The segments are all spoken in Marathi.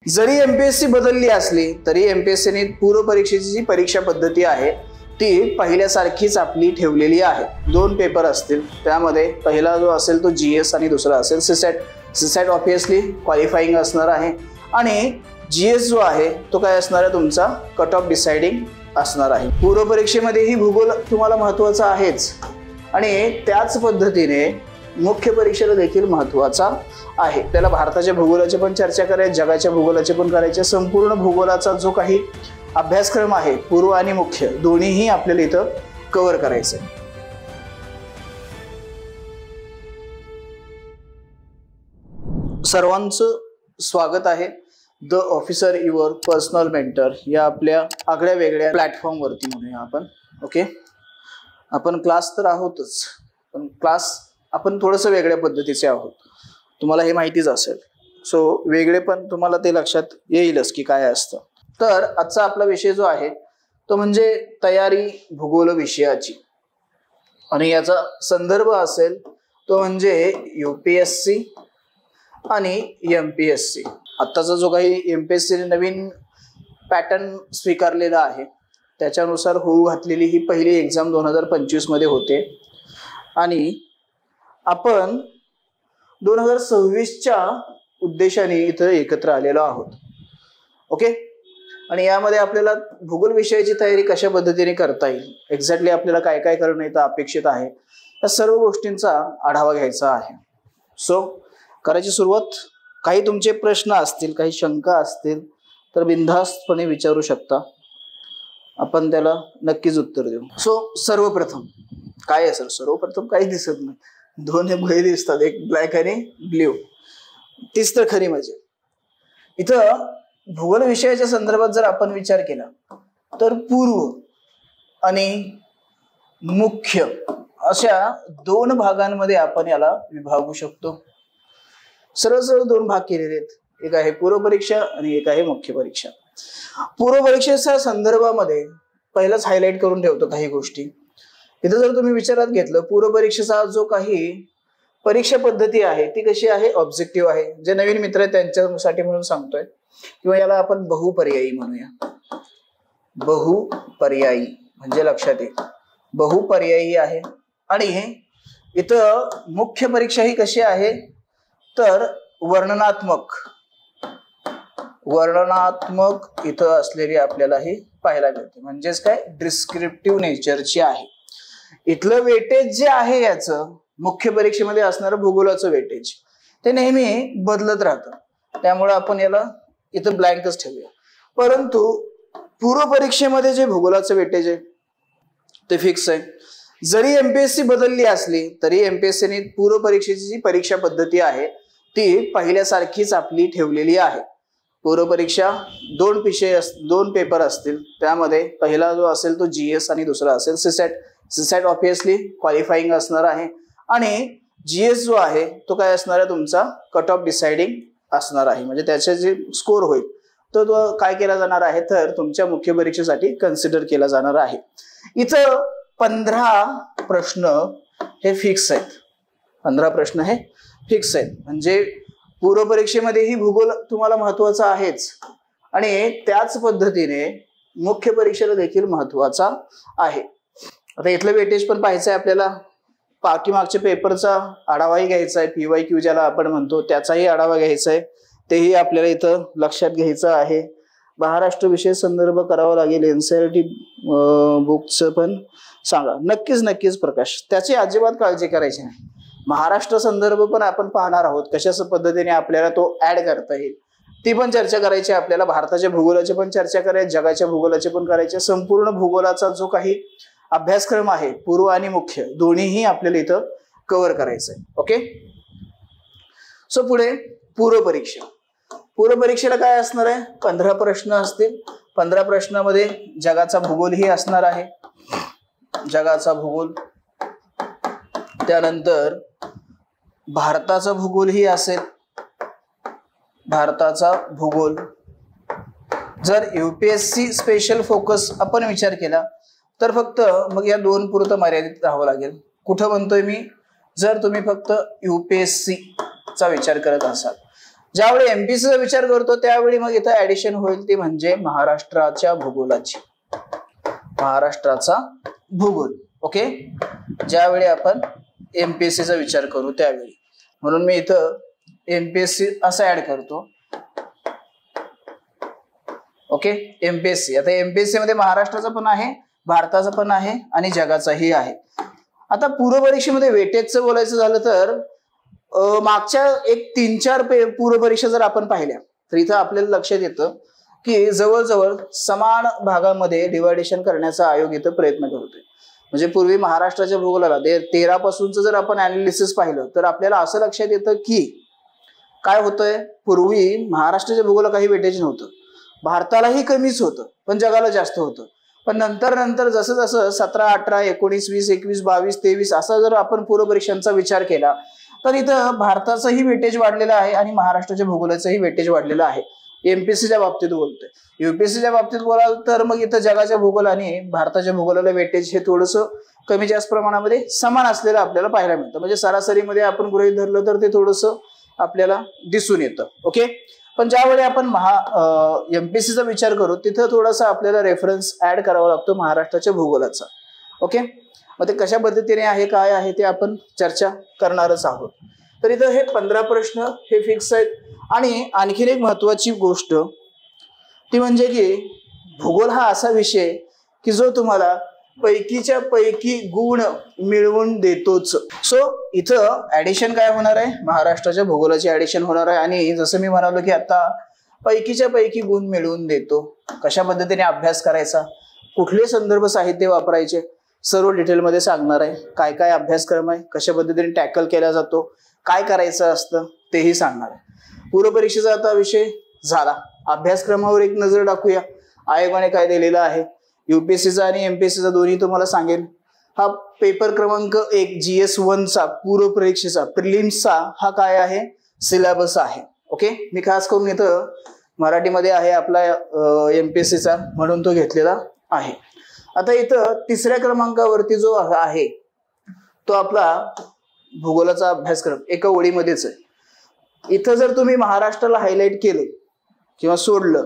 जरी एमपीएससी बदलली असली तरी एमपीएससीने पूर्व परीक्षेची जी परीक्षा पद्धती आहे ती पहिल्यासारखीच आपली ठेवलेली आहे। 2 पेपर असतील, त्यामध्ये पहिला जो असेल तो जीएस आणि दुसरा असेल सीसॅट। सीसॅट ऑब्वियसली क्वालिफाईंग असणार आहे आणि जीएस जो आहे तो काय असणार आहे, तुमचा कट ऑफ डिसाइडिंग असणार आहे। पूर्व परीक्षेमध्ये ही भूगोल तुम्हाला महत्त्वाचा आहेच आणि त्याच पद्धतीने मुख्य परीक्षेला देखील महत्त्वाचा आहे। त्याला भारताच्या भूगोलाची पण चर्चा करायची, जगाच्या भूगोलाची पण करायची। संपूर्ण भूगोलाचा जो काही अभ्यासक्रम आहे पूर्व आणि मुख्य दोन्हीही आपल्याला इथं कव्हर करायचं आहे। सर्वांचं स्वागत आहे the officer your personal mentor या आपल्या आगळ्या वेगळ्या प्लॅटफॉर्म वरती म्हणूया आपण। ओके, आपण क्लास तर आहोतच, पण क्लास आपण थोडंसं वेगळ्या पद्धतीचे आहोत, तुम्हाला हे माहितीच असेल। सो वेगळे पण तुम्हाला ते लक्षात येईलच की काय असतं। तर आजचा आपला विषय जो आहे तो म्हणजे तयारी भूगोल विषयाची आणि याचा संदर्भ असेल तो म्हणजे यूपीएससी आणि एमपीएससी। आत्ताचा जो काही एमपीएससीने नवीन पॅटर्न स्वीकारलेला आहे त्याच्यानुसार होऊ घातलेली ही पहिली एक्झाम 2025 मध्ये होते आणि आपण 2026च्या उद्देशाने इथं एकत्र आलेलो आहोत। ओके, आणि यामध्ये आपल्याला भूगोल विषयाची तयारी कशा पद्धतीने करता येईल, एक्झॅक्टली आपल्याला काय काय करणं इथं अपेक्षित आहे, या सर्व गोष्टींचा आढावा घ्यायचा आहे। सो करायची सुरुवात। काही तुमचे प्रश्न असतील, काही शंका असतील तर बिनधास्तपणे विचारू शकता, आपण त्याला नक्कीच उत्तर देऊ। सो सर्वप्रथम काय आहे सर, सर्वप्रथम काही दिसत नाही, 2 भुळे दिसतात, एक ब्लॅक आणि ब्ल्यू, तीच तर खरी मजा। इथं भूगोल विषयाच्या संदर्भात जर आपण विचार केला तर पूर्व आणि मुख्य अशा 2 भागांमध्ये आपण याला विभागू शकतो। सरळ सरळ 2 भाग केलेले आहेत, एक आहे पूर्व परीक्षा आणि एक आहे मुख्य परीक्षा। पूर्व परीक्षेच्या संदर्भामध्ये पहिलाच हायलाइट करून ठेवतो काही गोष्टी। इथं जर तुम्ही विचारात घेतलं, पूर्व परीक्षेचा जो काही परीक्षा पद्धती आहे ती कशी आहे, ऑब्जेक्टिव्ह आहे। जे नवीन मित्र आहेत त्यांच्यासाठी म्हणून सांगतोय, किंवा याला आपण बहुपर्यायी म्हणूया। बहुपर्यायी म्हणजे लक्षात येईल, बहुपर्यायी आहे। आणि इथं मुख्य परीक्षा ही कशी आहे तर वर्णनात्मक इथं असलेली आपल्याला ही पाहायला मिळते, म्हणजेच काय डिस्क्रिप्टिव्ह नेचरची आहे। इथलं वेटेज जे आहे याचं मुख्य परीक्षेमध्ये असणारं भूगोलाचं वेटेज ते नेहमी बदलत राहतं, त्यामुळे आपण याला इथं ब्लँकच ठेवूया। परंतु पूर्व परीक्षेमध्ये जे भूगोलाचं वेटेज आहे ते फिक्स आहे। जरी एमपीएससी बदलली असली तरी एमपीएससीने पूर्व परीक्षेची जी परीक्षा पद्धती आहे ती पहिल्यासारखीच आपली ठेवलेली आहे। पूर्व परीक्षा 2 पेपर असतील, त्यामध्ये पहिला जो असेल तो जीएस आणि दुसरा असेल सीसॅट। सीसॅट ऑब्वियसली क्वालिफाईंग असणार आहे आणि जीएस जो आहे तो काय असणार आहे, तुमचा कट ऑफ डिसाइडिंग असणार आहे, म्हणजे त्याचे जे स्कोर होईल तो काय केला जाणार आहे तर तुमच्या मुख्य परीक्षेसाठी कन्सिडर केला जाणार आहे। इथं 15 प्रश्न हे फिक्स आहेत, 15 प्रश्न हे फिक्स आहेत, म्हणजे पूर्व परीक्षेमध्ये ही भूगोल तुम्हाला महत्त्वाचा आहेच आणि त्याच पद्धतीने मुख्य परीक्षेला देखील महत्त्वाचा आहे। आता इथलं वेटेज पण पाहायचं आहे आपल्याला, पाठीमागच्या पेपरचा आढावाही घ्यायचा आहे, PYQ ज्याला आपण म्हणतो त्याचाही आढावा घ्यायचा आहे, तेही आपल्याला इथं लक्षात घ्यायचं आहे। महाराष्ट्र विषय संदर्भ करावा लागेल, एनसीईआरटी बुकचं पण सांगा नक्कीच प्रकाश, त्याची अजिबात काळजी करायची नाही। महाराष्ट्र संदर्भ पण आपण पाहणार आहोत, कशा पद्धतीने आपल्याला तो ऍड करता येईल ती पण चर्चा करायची आपल्याला। भारताच्या भूगोलाची पण चर्चा करायची, जगाच्या भूगोलाची पण करायची। संपूर्ण भूगोलाचा जो काही अभ्यासक्रम आहे पूर्व आणि मुख्य दोन्हीही आपल्याला इथं कव्हर करायचं आहे। ओके, सो पुढे पूर्व परीक्षा। पूर्व परीक्षेला काय असणार आहे, 15 प्रश्न असतील। 15 प्रश्नामध्ये जगाचा भूगोल ही असणार आहे, जगाचा भूगोल, त्यानंतर भारताचा भूगोल ही असेल, भारताचा भूगोल। जर यूपीएससी स्पेशल फोकस आपण विचार केला तर फक्त मग या 2 पुरतं मर्यादित राहावं लागेल। कुठं म्हणतोय मी, जर तुम्ही फक्त यूपीएससी चा विचार करत असाल, ज्यावेळी एमपीसीचा विचार करतो त्यावेळी मग इथं ऍडिशन होईल ती म्हणजे महाराष्ट्राच्या भूगोलाची, महाराष्ट्राचा भूगोल. ओके, ज्यावेळी आपण एमपीएससीचा विचार करू त्यावेळी, म्हणून मी इथं एमपीएससी असं ऍड करतो. Okay, MPSC. आता एमपीएससी मध्ये महाराष्ट्राचा पण आहे, भारताचा पण आहे आणि जगाचाही आहे. आता पूर्व परीक्षेमध्ये वेटेजचं बोलायचं झालं तर मागच्या एक 3-4 पूर्व परीक्षा जर आपण पाहिल्या तर इथं आपल्याला लक्षात येतं की जवळजवळ समान भागामध्ये डिवायडेशन करण्याचा आयोग इथं प्रयत्न करतोय. म्हणजे पूर्वी महाराष्ट्राच्या भूगोलाला 13 पासूनच जर आपण अनालिसिस पाहिलं तर आपल्याला असं लक्षात येतं की काय होतंय, पूर्वी महाराष्ट्राच्या भूगोला काही वेटेज नव्हतं, भारतालाही कमीच होतं पण जगाला जास्त होतं. पण नंतर जसं जसं 17, 18, 19, 20, 21, 22, 23 असा जर आपण पूर्व परीक्षांचा विचार केला तर इथं भारताचंही वेटेज वाढलेलं आहे आणि महाराष्ट्राच्या भूगोलाचंही वेटेज वाढलेलं आहे. एमपीएससीच्या बाबतीत बोलतोय. युपीएससीच्या बाबतीत बोलाल तर मग इथं जगाच्या भूगोल आणि भारताच्या भूगोलाला वेटेज हे थोडंसं कमी जास्त प्रमाणामध्ये समान असलेलं आपल्याला पाहायला मिळतं. म्हणजे सरासरीमध्ये आपण गृहीत धरलं तर ते थोडंसं आपल्याला दिसून येतं. ओके, पण ज्यावेळी आपण एमपीएससीचा विचार करू तिथं थोडासा आपल्याला रेफरन्स ऍड करावा लागतो महाराष्ट्राच्या भूगोलाचा. ओके, मग ते कशा पद्धतीने आहे काय आहे ते आपण चर्चा करणारच आहोत. तर इथं हे 15 प्रश्न हे फिक्स आहेत. आणि आणखीन एक महत्वाची गोष्ट ती म्हणजे की भूगोल हा असा विषय की जो तुम्हाला पैकीच्या पैकी गुण मिळवून देतोच. सो इथं ऍडिशन काय होणार आहे, महाराष्ट्राच्या भूगोलाची ऍडिशन होणार आहे. आणि जसं मी म्हणालो की आता पैकीच्या पैकी गुण मिळवून देतो, कशा पद्धतीने अभ्यास करायचा, कुठले संदर्भ साहित्य वापरायचे, सर्व डिटेलमध्ये सांगणार आहे. काय काय अभ्यासक्रम आहे, कशा पद्धतीने टॅकल केला जातो, काय करायचं असतं तेही सांगणार आहे. पूर्व परीक्षेचा आता विषय झाला. अभ्यासक्रमावर एक नजर टाकूया, आयोगाने काय दिलेलं आहे. युपीएससीचा आणि एमपीएससीचा दोन्ही तुम्हाला सांगेल. हा पेपर क्रमांक 1 GS1चा पूर्व परीक्षेचा प्रिलिम्सचा हा काय आहे, सिलेबस आहे. ओके, मी खास करून इथं मराठीमध्ये आहे आपला एमपीएससीचा म्हणून तो घेतलेला आहे. आता इथं 3ऱ्या क्रमांकावरती जो आहे तो आपला भूगोलाचा अभ्यासक्रम एका ओळीमध्येच आहे. इथं जर तुम्ही महाराष्ट्राला हायलाइट केलं किंवा सोडलं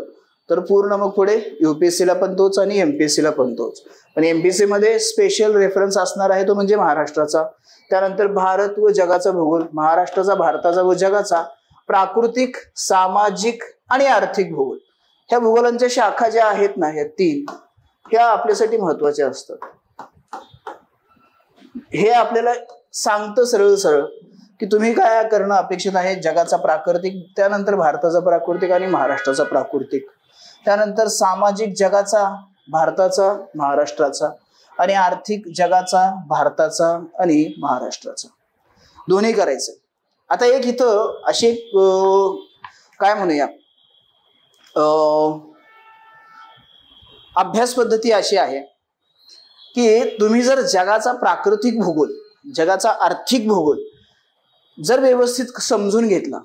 तर पूर्ण मग पुढे युपीएससीला पण तोच आणि एमपीएससीला पण तोच. पण एमपीएससी मध्ये स्पेशल रेफरन्स असणार आहे तो म्हणजे महाराष्ट्राचा. त्यानंतर भारत व जगाचा भूगोल, महाराष्ट्राचा, भारताचा व जगाचा, प्राकृतिक, सामाजिक आणि आर्थिक भूगोल. ह्या भूगोलांच्या शाखा ज्या आहेत ना, ह्या 3 ह्या आपल्यासाठी महत्वाच्या असतात. हे आपल्याला सांगतं सरळ सरळ की तुम्ही काय करणं अपेक्षित आहे. जगाचा प्राकृतिक, त्यानंतर भारताचा प्राकृतिक आणि महाराष्ट्राचा प्राकृतिक, त्यानंतर सामाजिक जगाचा, भारताचा, महाराष्ट्राचा आणि आर्थिक जगाचा, भारताचा आणि महाराष्ट्राचा, दोन्ही करायचे. आता एक इथं अशी काय म्हणूया अभ्यास पद्धती अशी आहे की तुम्ही जर जगाचा प्राकृतिक भूगोल, जगाचा आर्थिक भूगोल जर व्यवस्थित समजून घेतला,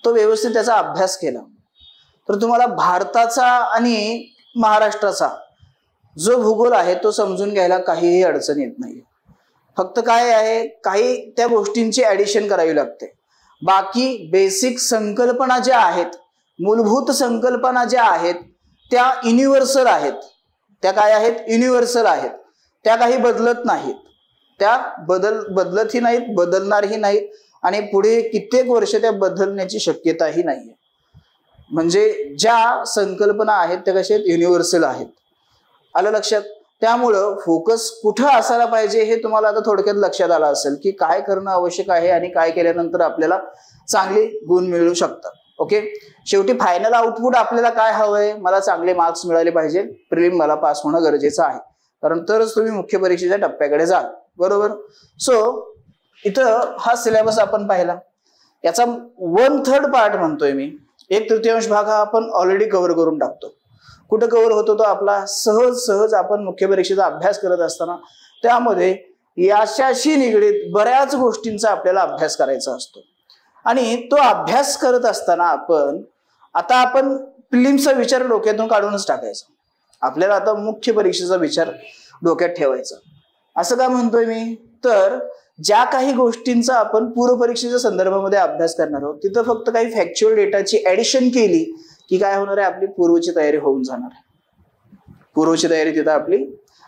तो व्यवस्थित त्याचा अभ्यास केला तर तुम्हाला भारताचा आणि महाराष्ट्राचा जो भूगोल आहे तो समजून घ्यायला काहीही अडचण येत नाही. फक्त काय आहे, काही त्या गोष्टींची ऍडिशन करावी लागते. बाकी बेसिक संकल्पना ज्या आहेत, मूलभूत संकल्पना ज्या आहेत त्या युनिव्हर्सल आहेत. त्या काय आहेत, युनिव्हर्सल आहेत. त्या काही बदलत नाहीत, त्या बदलतही नाहीत, बदलणारही नाहीत आणि पुढे कित्येक वर्ष त्या बदलण्याची शक्यताही नाहीये. म्हणजे ज्या संकल्पना आहेत त्या कशा आहेत, युनिव्हर्सल आहेत. आलं लक्षात? त्यामुळं फोकस कुठं असायला पाहिजे हे तुम्हाला आता थोडक्यात लक्षात आलं असेल की काय करणं आवश्यक आहे आणि काय केल्यानंतर आपल्याला चांगले गुण मिळू शकतात. ओके, शेवटी फायनल आउटपुट आपल्याला काय हवंय, मला चांगले मार्क्स मिळाले पाहिजे, प्रिलिम मला पास होणं गरजेचं आहे, कारण तरच तुम्ही मुख्य परीक्षेच्या टप्प्याकडे जाल. बरोबर? सो इथं हा सिलेबस आपण पाहिला. याचा 1/3 पार्ट म्हणतोय मी, 1/3 भाग हा आपण ऑलरेडी कव्हर करून टाकतो. कुठं कव्हर होतो तो आपला सहज आपण मुख्य परीक्षेचा अभ्यास करत असताना त्यामध्ये याच्याशी निगडीत बऱ्याच गोष्टींचा आपल्याला अभ्यास करायचा असतो. आणि तो अभ्यास करत असताना आपण प्रिलिम्सचा विचार डोक्यातून काढूनच टाकायचा. आपल्याला आता मुख्य परीक्षेचा विचार डोक्यात ठेवायचा. असं का म्हणतोय मी, तर ज्या काही गोष्टींचा आपण पूर्व परीक्षेच्या संदर्भामध्ये अभ्यास करणार आहोत तिथं फक्त काही फॅक्च्युअल डेटाची ऍडिशन केली की काय होणार आहे, आपली पूर्वची तयारी होऊन जाणार आहे. पूर्वची तयारी तिथं आपली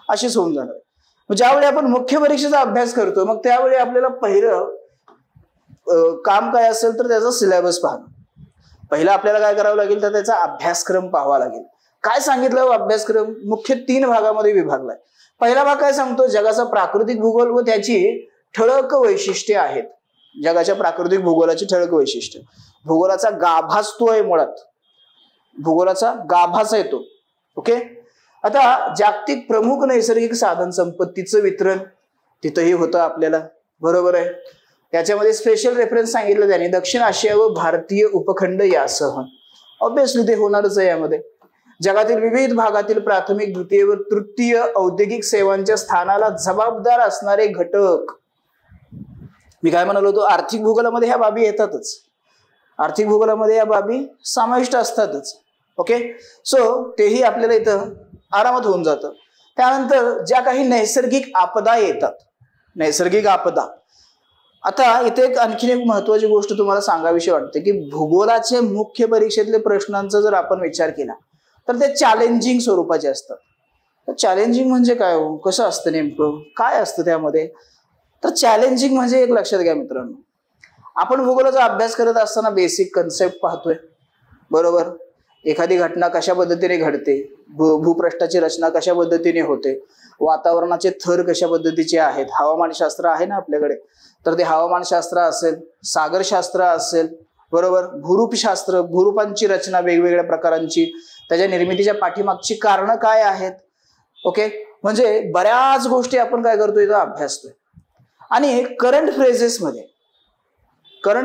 अशीच होऊन जाणार आहे. ज्यावेळी आपण मुख्य परीक्षेचा अभ्यास करतो मग त्यावेळी आपल्याला पहिलं काम काय असेल तर त्याचा सिलेबस पाहणं. पहिला आपल्याला काय करावं लागेल तर त्याचा अभ्यासक्रम पाहावा लागेल. काय सांगितलं अभ्यासक्रम मुख्य 3 भागामध्ये विभागलाय. पहिला भाग काय सांगतो, जगाचा प्राकृतिक भूगोल व त्याची ठळक वैशिष्ट्ये आहेत. जगाच्या प्राकृतिक भूगोलाची ठळक वैशिष्ट्य. भूगोलाचा गाभाच तो आहे, मुळात भूगोलाचा गाभाच आहे तो. ओके. आता जागतिक प्रमुख नैसर्गिक साधन संपत्तीचं वितरण तिथंही होतं आपल्याला, बरोबर आहे. त्याच्यामध्ये स्पेशल रेफरन्स सांगितलं त्याने दक्षिण आशिया व भारतीय उपखंड यासह. ऑब्विसली ते होणारच आहे यामध्ये. जगातील विविध भागातील प्राथमिक, द्वितीय व तृतीय औद्योगिक सेवांच्या स्थानाला जबाबदार असणारे घटक. मी काय म्हणालो होतो, आर्थिक भूगोलामध्ये ह्या बाबी येतातच, आर्थिक भूगोलामध्ये या बाबी समाविष्ट असतातच. ओके. सो तेही आपल्याला इथं आरामात होऊन जातं. त्यानंतर ज्या काही नैसर्गिक आपदा येतात, नैसर्गिक आपदा. आता इथे एक आणखीन एक महत्वाची गोष्ट तुम्हाला सांगावीशी वाटते की भूगोलाचे मुख्य परीक्षेतले प्रश्नांचा जर आपण विचार केला तर ते चॅलेंजिंग स्वरूपाचे असतात. चॅलेंजिंग म्हणजे काय हो, कसं असतं नेमकं, काय असतं त्यामध्ये? तर चॅलेंजिंग म्हणजे एक लक्षात घ्या मित्रांनो, आपण भूगोलाचा अभ्यास करत असताना बेसिक कन्सेप्ट पाहतोय, बरोबर. एखादी घटना कशा पद्धतीने घडते, भूपृष्ठाची रचना कशा पद्धतीने होते, वातावरणाचे थर कशा पद्धतीचे आहेत, हवामानशास्त्र आहे ना आपल्याकडे, तर ते हवामानशास्त्र असेल, सागरशास्त्र असेल, बरोबर, भूरूपशास्त्र, भूरूपांची रचना वेगवेगळ्या प्रकारांची, त्याच्या निर्मितीच्या पाठीमागची कारणं काय आहेत. ओके. म्हणजे बऱ्याच गोष्टी आपण काय करतोय इथं अभ्यासतोय. आणि करंट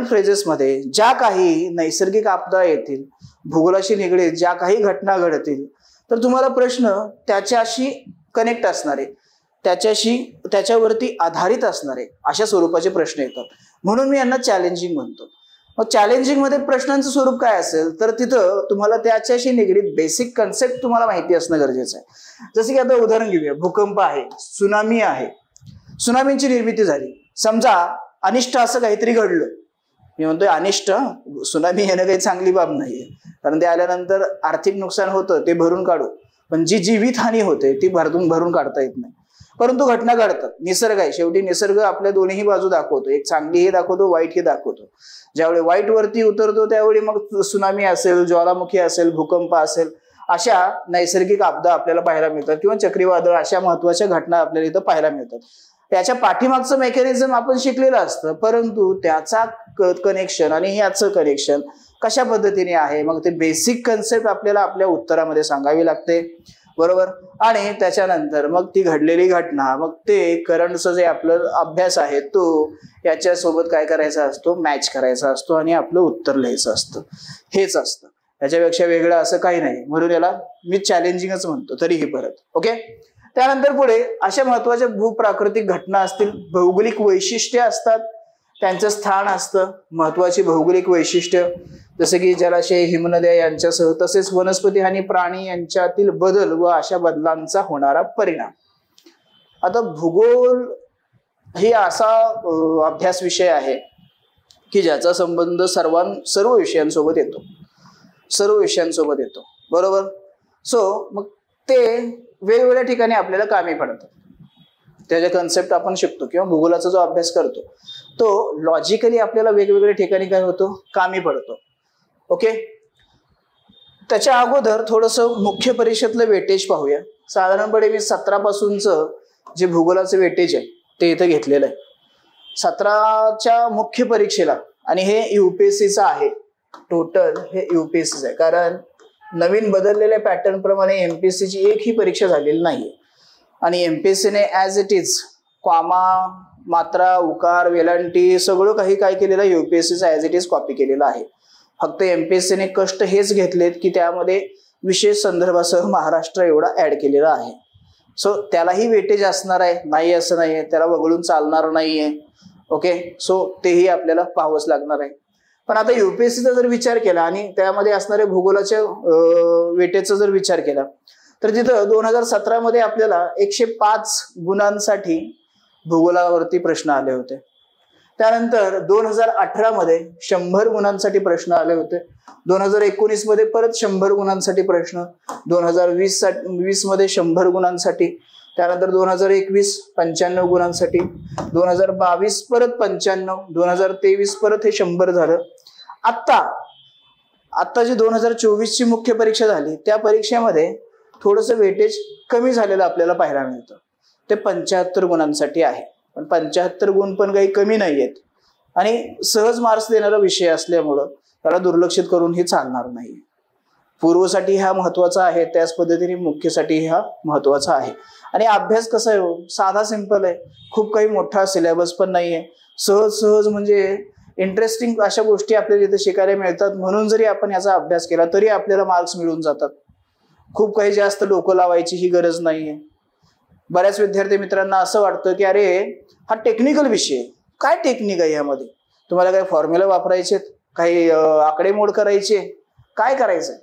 फ्रेजेसमध्ये ज्या काही नैसर्गिक आपदा येतील, भूगोलाशी निगडीत ज्या काही घटना घडतील, तर तुम्हाला प्रश्न त्याच्याशी कनेक्ट असणारे, त्याच्यावरती आधारित असणारे अशा स्वरूपाचे प्रश्न येतात. म्हणून मी यांना चॅलेंजिंग म्हणतो. मग चॅलेंजिंग मध्ये प्रश्नांचं स्वरूप काय असेल तर तिथं तुम्हाला त्याच्याशी निगडीत बेसिक कन्सेप्ट तुम्हाला माहिती असणं गरजेचं आहे. जसं की आता उदाहरण घेऊया, भूकंप आहे, सुनामी आहे, सुनामीची निर्मिती झाली, समजा अनिष्ट असं काहीतरी घडलं. मी म्हणतोय अनिष्ट, सुनामी येणं काही चांगली बाब नाहीये, कारण ते आल्यानंतर आर्थिक नुकसान होतं ते भरून काढू, पण जी जीवितहानी होते ती भरून काढता येत नाही. परंतु घटना घडतात, निसर्ग आहे शेवटी, निसर्ग आपल्या दोन्ही बाजू दाखवतो, एक चांगलीही दाखवतो, वाईटही दाखवतो. ज्यावेळी वाईट वरती उतरतो त्यावेळी मग सुनामी असेल, ज्वालामुखी असेल, भूकंप असेल, अशा नैसर्गिक आपदा आपल्याला पाहायला मिळतात, किंवा चक्रीवादळ, अशा महत्वाच्या घटना आपल्याला इथं पाहायला मिळतात. त्याच्या पाठीमागचं मेकॅनिझम आपण शिकलेलं असतं, परंतु त्याचा कनेक्शन आणि ह्याचं कनेक्शन कशा पद्धतीने आहे, मग ते बेसिक कन्सेप्ट आपल्याला आपल्या उत्तरामध्ये सांगावी लागते, बरोबर. आणि त्याच्यानंतर मग ती घडलेली घटना, मग ते करंटचं जे आपलं अभ्यास आहे तो याच्यासोबत काय करायचा असतो, मॅच करायचा असतो आणि आपलं उत्तर लिहायचं असतं. हेच असतं, त्याच्यापेक्षा वेगळं असं काही नाही. म्हणून याला मी चॅलेंजिंगच म्हणतो तरीही परत. ओके. त्यानंतर पुढे अशा महत्वाच्या भूप्राकृतिक घटना असतील, भौगोलिक वैशिष्ट्ये असतात, त्यांचं स्थान असतं, महत्वाची भौगोलिक वैशिष्ट्य जसे की जलाशय, हिमनद्या यांच्यासह, तसेच वनस्पती आणि प्राणी यांच्यातील बदल व अशा बदलांचा होणारा परिणाम. आता भूगोल हे असा अभ्यास विषय आहे की ज्याचा संबंध सर्व विषयांसोबत येतो, बरोबर. सो मग ते वेगवेगळ्या ठिकाणी आपल्याला कामी पडतात. त्याचे कन्सेप्ट आपण शिकतो किंवा भूगोलाचा जो अभ्यास करतो तो लॉजिकली आपल्याला वेगवेगळ्या ठिकाणी काय होतो, कामी पडतो. ओके. त्याच्या अगोदर थोडंसं मुख्य परीक्षेतलं वेटेज पाहूया. साधारणपणे मी 17 पासूनचं जे भूगोलाचं वेटेज आहे ते इथं घेतलेलं आहे 17च्या मुख्य परीक्षेला, आणि हे युपीएससीचं आहे. टोटल हे युपीएससीचं आहे, कारण नवीन बदललेल्या पॅटर्न प्रमाणे एमपीएससीची एकही परीक्षा झालेली नाहीये. आणि एमपीएससीने ॲज इट इज कॉमा, मात्रा, उकार, वेलांटी सगळं काही काय केलेलं आहे, युपीएससीचं ॲज इट इज कॉपी केलेलं आहे. फक्त एमपीएससीने कष्ट हेच घेतलेत की त्यामध्ये विशेष संदर्भासह महाराष्ट्र एवढा ऍड केलेला आहे. सो त्यालाही वेटेज असणार आहे, नाही असं नाहीये, त्याला वगळून चालणार नाहीये. ओके. सो तेही आपल्याला पाहावंच लागणार आहे. पण आता युपीएससीचा जर विचार केला आणि त्यामध्ये असणाऱ्या भूगोलाच्या वेटेजचा जर विचार केला तर तिथं 2017 मध्ये आपल्याला 105 गुणांसाठी भूगोलावरती प्रश्न आले होते. त्यानंतर 2018 मध्ये 100 गुणांसाठी प्रश्न आले होते. 2019 मध्ये परत 100 गुणांसाठी प्रश्न, 2020 मध्ये 100 गुणांसाठी, त्यानंतर 2021 95 गुणांसाठी, 2022 परत 95, 2023 परत हे 100 झालं. आता जी 2024 ची मुख्य परीक्षा झाली त्या परीक्षेमध्ये थोडंसं वेटेज कमी झालेलं आपल्याला पाहायला मिळतं. ते 75 गुणांसाठी आहे. पण 75 गुण पण काही कमी नाहीयेत आणि सहज मार्क्स देणारा विषय असल्यामुळं त्याला दुर्लक्षित करून हे चालणार नाही. पूर्वसाठी हा महत्वाचा आहे, त्याच पद्धतीने मुख्यसाठी हा महत्वाचा आहे. आणि अभ्यास कसा आहे, साधा सिंपल आहे, खूप काही मोठा सिलेबस पण नाहीये. सहज म्हणजे इंटरेस्टिंग अशा गोष्टी आपल्याला इथे शिकायला मिळतात. म्हणून जरी आपण याचा अभ्यास केला तरी आपल्याला मार्क्स मिळून जातात. खूप काही जास्त डोकं लावायची ही गरज नाहीये. बऱ्याच विद्यार्थी मित्रांना असं वाटतं की अरे हा टेक्निकल विषय, काय टेक्निक आहे यामध्ये, तुम्हाला काही फॉर्म्युला वापरायचे, काही आकडेमोड करायचे, काय करायचंय,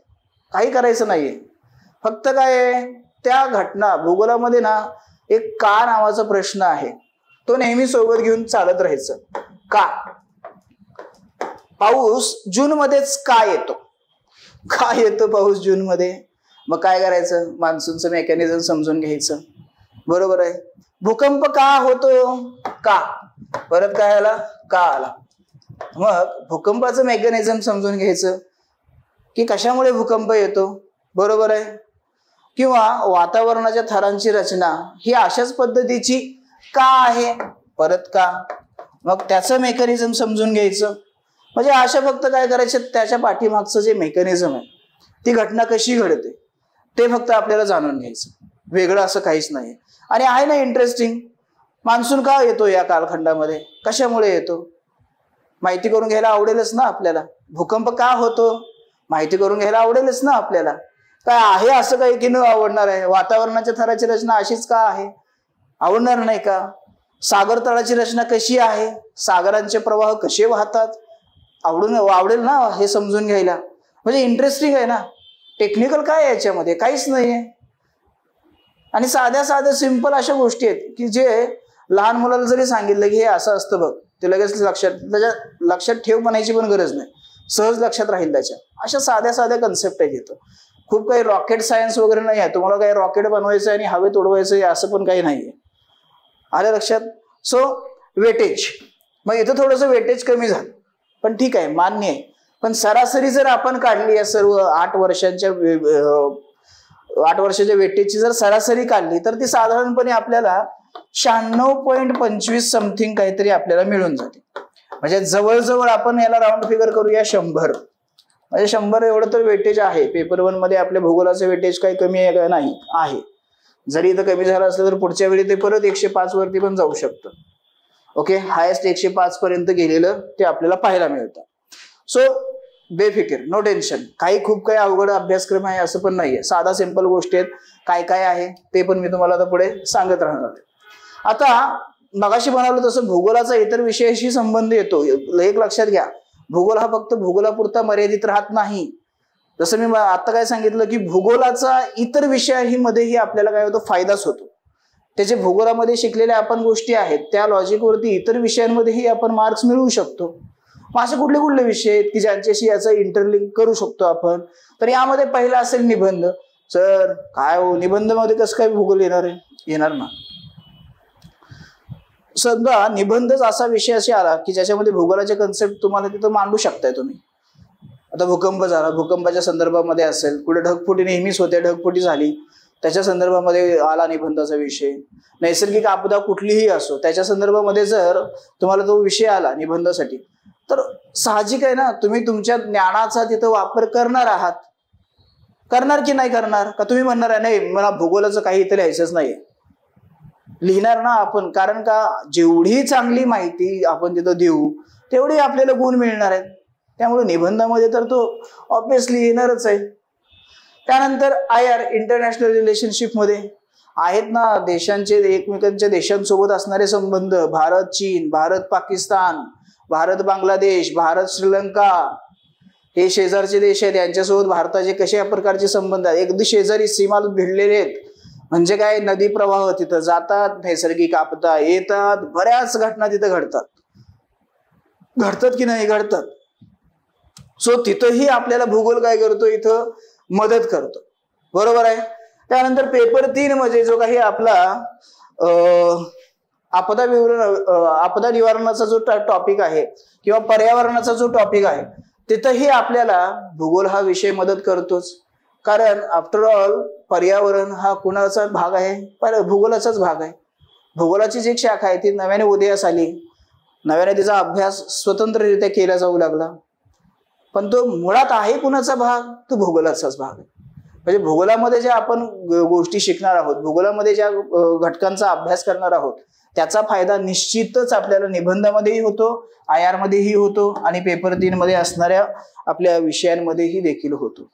काही करायचं नाहीये. फक्त काय त्या घटना भूगोलामध्ये ना एक का नावाचा प्रश्न आहे, तो नेहमी सोबत घेऊन चालत राहायचं. का पाऊस जून मध्येच का येतो, का येतो पाऊस जून मध्ये, मग काय करायचं, मान्सूनचं मेकॅनिझम समजून घ्यायचं. बरोबर आहे. भूकंप का होतो, का, परत काय आला, का आला. मग भूकंपाचं मेकॅनिझम समजून घ्यायचं की कशामुळे भूकंप येतो. बरोबर आहे. किंवा वातावरणाच्या थरांची रचना ही अशाच पद्धतीची का आहे, परत का, मग त्याचं मेकॅनिझम समजून घ्यायचं. म्हणजे अशा फक्त काय करायचं, त्याच्या पाठीमागचं जे मेकॅनिझम आहे, ती घटना कशी घडते ते फक्त आपल्याला जाणून घ्यायचं, वेगळं असं काहीच नाही. आणि आहे ना इंटरेस्टिंग, मान्सून का येतो या कालखंडामध्ये, कशामुळे येतो, माहिती करून घ्यायला आवडेलच ना आपल्याला. भूकंप का होतो माहिती करून घ्यायला आवडेलच ना आपल्याला. काय आहे असं काही की न आवडणार आहे, वातावरणाच्या थराची रचना अशीच का आहे, आवडणार नाही का. सागर तळाची रचना कशी आहे, सागरांचे प्रवाह कसे वाहतात, आवडेल ना हे समजून घ्यायला. म्हणजे इंटरेस्टिंग आहे ना. टेक्निकल काय आहे याच्यामध्ये, काहीच नाहीये. आणि साध्या सिंपल अशा गोष्टी आहेत की जे लहान मुलाला जरी सांगितलं की हे असं असतं बघ, ते लगेच त्याच्या लक्षात ठेव म्हणायची पण गरज नाही, सहज लक्षात राहील त्याच्या. अशा साध्या कन्सेप्ट आहे तिथं. खूप काही रॉकेट सायन्स वगैरे नाही आहे. तुम्हाला काही रॉकेट बनवायचं आणि हवेत उडवायचं आहे असं पण काही नाहीये. आलं लक्षात. सो वेटेज, मग इथं थोडंसं वेटेज कमी झालं पण ठीक आहे, मान्य आहे. पण सरासरी जर आपण काढली या सर्व 8 वर्षाच्या वेटेजची जर सरासरी काढली तर ती साधारणपणे आपल्याला 96.25 समथिंग काहीतरी आपल्याला मिळून जाते. म्हणजे जवळजवळ आपण याला राऊंड फिगर करूया 100. म्हणजे 100 एवढं तर वेटेज आहे. पेपर 1 मध्ये आपल्या भूगोलाचं वेटेज काही कमी आहे का, नाही आहे. जरी इथं कमी झालं असलं तर पुढच्या वेळी ते परत 105 वरती पण जाऊ शकतं. ओके, हायेस्ट 105 पर्यंत गेलेलं ते आपल्याला पाहायला मिळतं. सो बेफिकीर, नो टेन्शन. खूप काही अवघड अभ्यासक्रम आहे असं पण नाहीये. साधा सिंपल गोष्टी आहेत. काय आहे ते पण मी तुम्हाला आता पुढे सांगत राहणार आहे. आता मगाशी म्हणालो तसं भूगोलाचा इतर विषयाशी संबंध येतो. एक लक्षात घ्या, भूगोल हा फक्त भूगोलापुरता मर्यादित राहत नाही. जसं मी आता काय सांगितलं की भूगोलाचा इतर विषयामध्येही आपल्याला काय होतो, फायदाच होतो. त्याचे भूगोलामध्ये शिकलेल्या आपण गोष्टी आहेत त्या लॉजिकवरती इतर विषयांमध्येही आपण मार्क्स मिळवू शकतो. मग असे कुठले विषय आहेत की ज्यांच्याशी याचा इंटरलिंक करू शकतो आपण. तर यामध्ये पहिला असेल निबंध. सर काय हो, निबंधामध्ये कसं काय भूगोल येणार आहे, येणार ना. समजा निबंधच असा विषय असे आला की ज्याच्यामध्ये भूगोलाचे कन्सेप्ट तुम्हाला तिथं मांडू शकताय तुम्ही. आता भूकंप झाला, भूकंपाच्या संदर्भामध्ये असेल, कुठे ढगफुटी नेहमीच होते, ढगफुटी झाली त्याच्या संदर्भामध्ये आला निबंधाचा विषय. नैसर्गिक आपदा कुठलीही असो त्याच्या संदर्भामध्ये जर तुम्हाला तो विषय आला निबंधासाठी तर साहजिक आहे ना, तुम्ही तुमच्या ज्ञानाचा तिथं वापर करणार आहात. करणार की नाही करणार, का तुम्ही म्हणणार आहे नाही मला भूगोलाचं काही इथं लिहायचंच नाहीये. लिहिणार ना आपण, कारण का जेवढी चांगली माहिती आपण तिथं देऊ तेवढी आपल्याला गुण मिळणार आहेत. त्यामुळे निबंधामध्ये तर तो ऑब्विसली येणारच आहे. त्यानंतर IR, इंटरनॅशनल रिलेशनशिप मध्ये आहेत ना देशांचे, एकमेकांच्या देशांसोबत असणारे संबंध. भारत चीन, भारत पाकिस्तान, भारत बांगलादेश, भारत श्रीलंका हे शेजारचे देश आहेत. यांच्यासोबत भारताचे कशा प्रकारचे संबंध आहेत, अगदी शेजारी सीमा भिडलेले आहेत. म्हणजे काय, नदी प्रवाह तिथं जातात, नैसर्गिक आपदा येतात, बऱ्याच घटना तिथं घडतात की नाही घडतात. सो तिथंही आपल्याला भूगोल काय करतो, इथं मदत करतो. बरोबर आहे. त्यानंतर पेपर 3 मध्ये जो काही आपला आपदा निवारणाचा जो टॉपिक आहे किंवा पर्यावरणाचा जो टॉपिक आहे, तिथंही आपल्याला भूगोल हा विषय मदत करतोच. कारण आफ्टर ऑल पर्यावरण हा कुणाचा भाग आहे, भूगोलाचाच भाग आहे. भूगोलाची जी शाखा आहे ती नव्याने उदयास आली, नव्याने तिचा अभ्यास स्वतंत्ररित्या केला जाऊ लागला. पण तो मुळात आहे कुणाचा भाग, तो भूगोलाचाच भाग आहे. म्हणजे भूगोलामध्ये ज्या आपण गोष्टी शिकणार आहोत, भूगोलामध्ये ज्या घटकांचा अभ्यास करणार आहोत, त्याचा फायदा निश्चितच आपल्याला निबंधामध्येही होतो, IR मध्येही होतो आणि पेपर 3 मध्ये असणाऱ्या आपल्या विषयांमध्येही देखील होतो.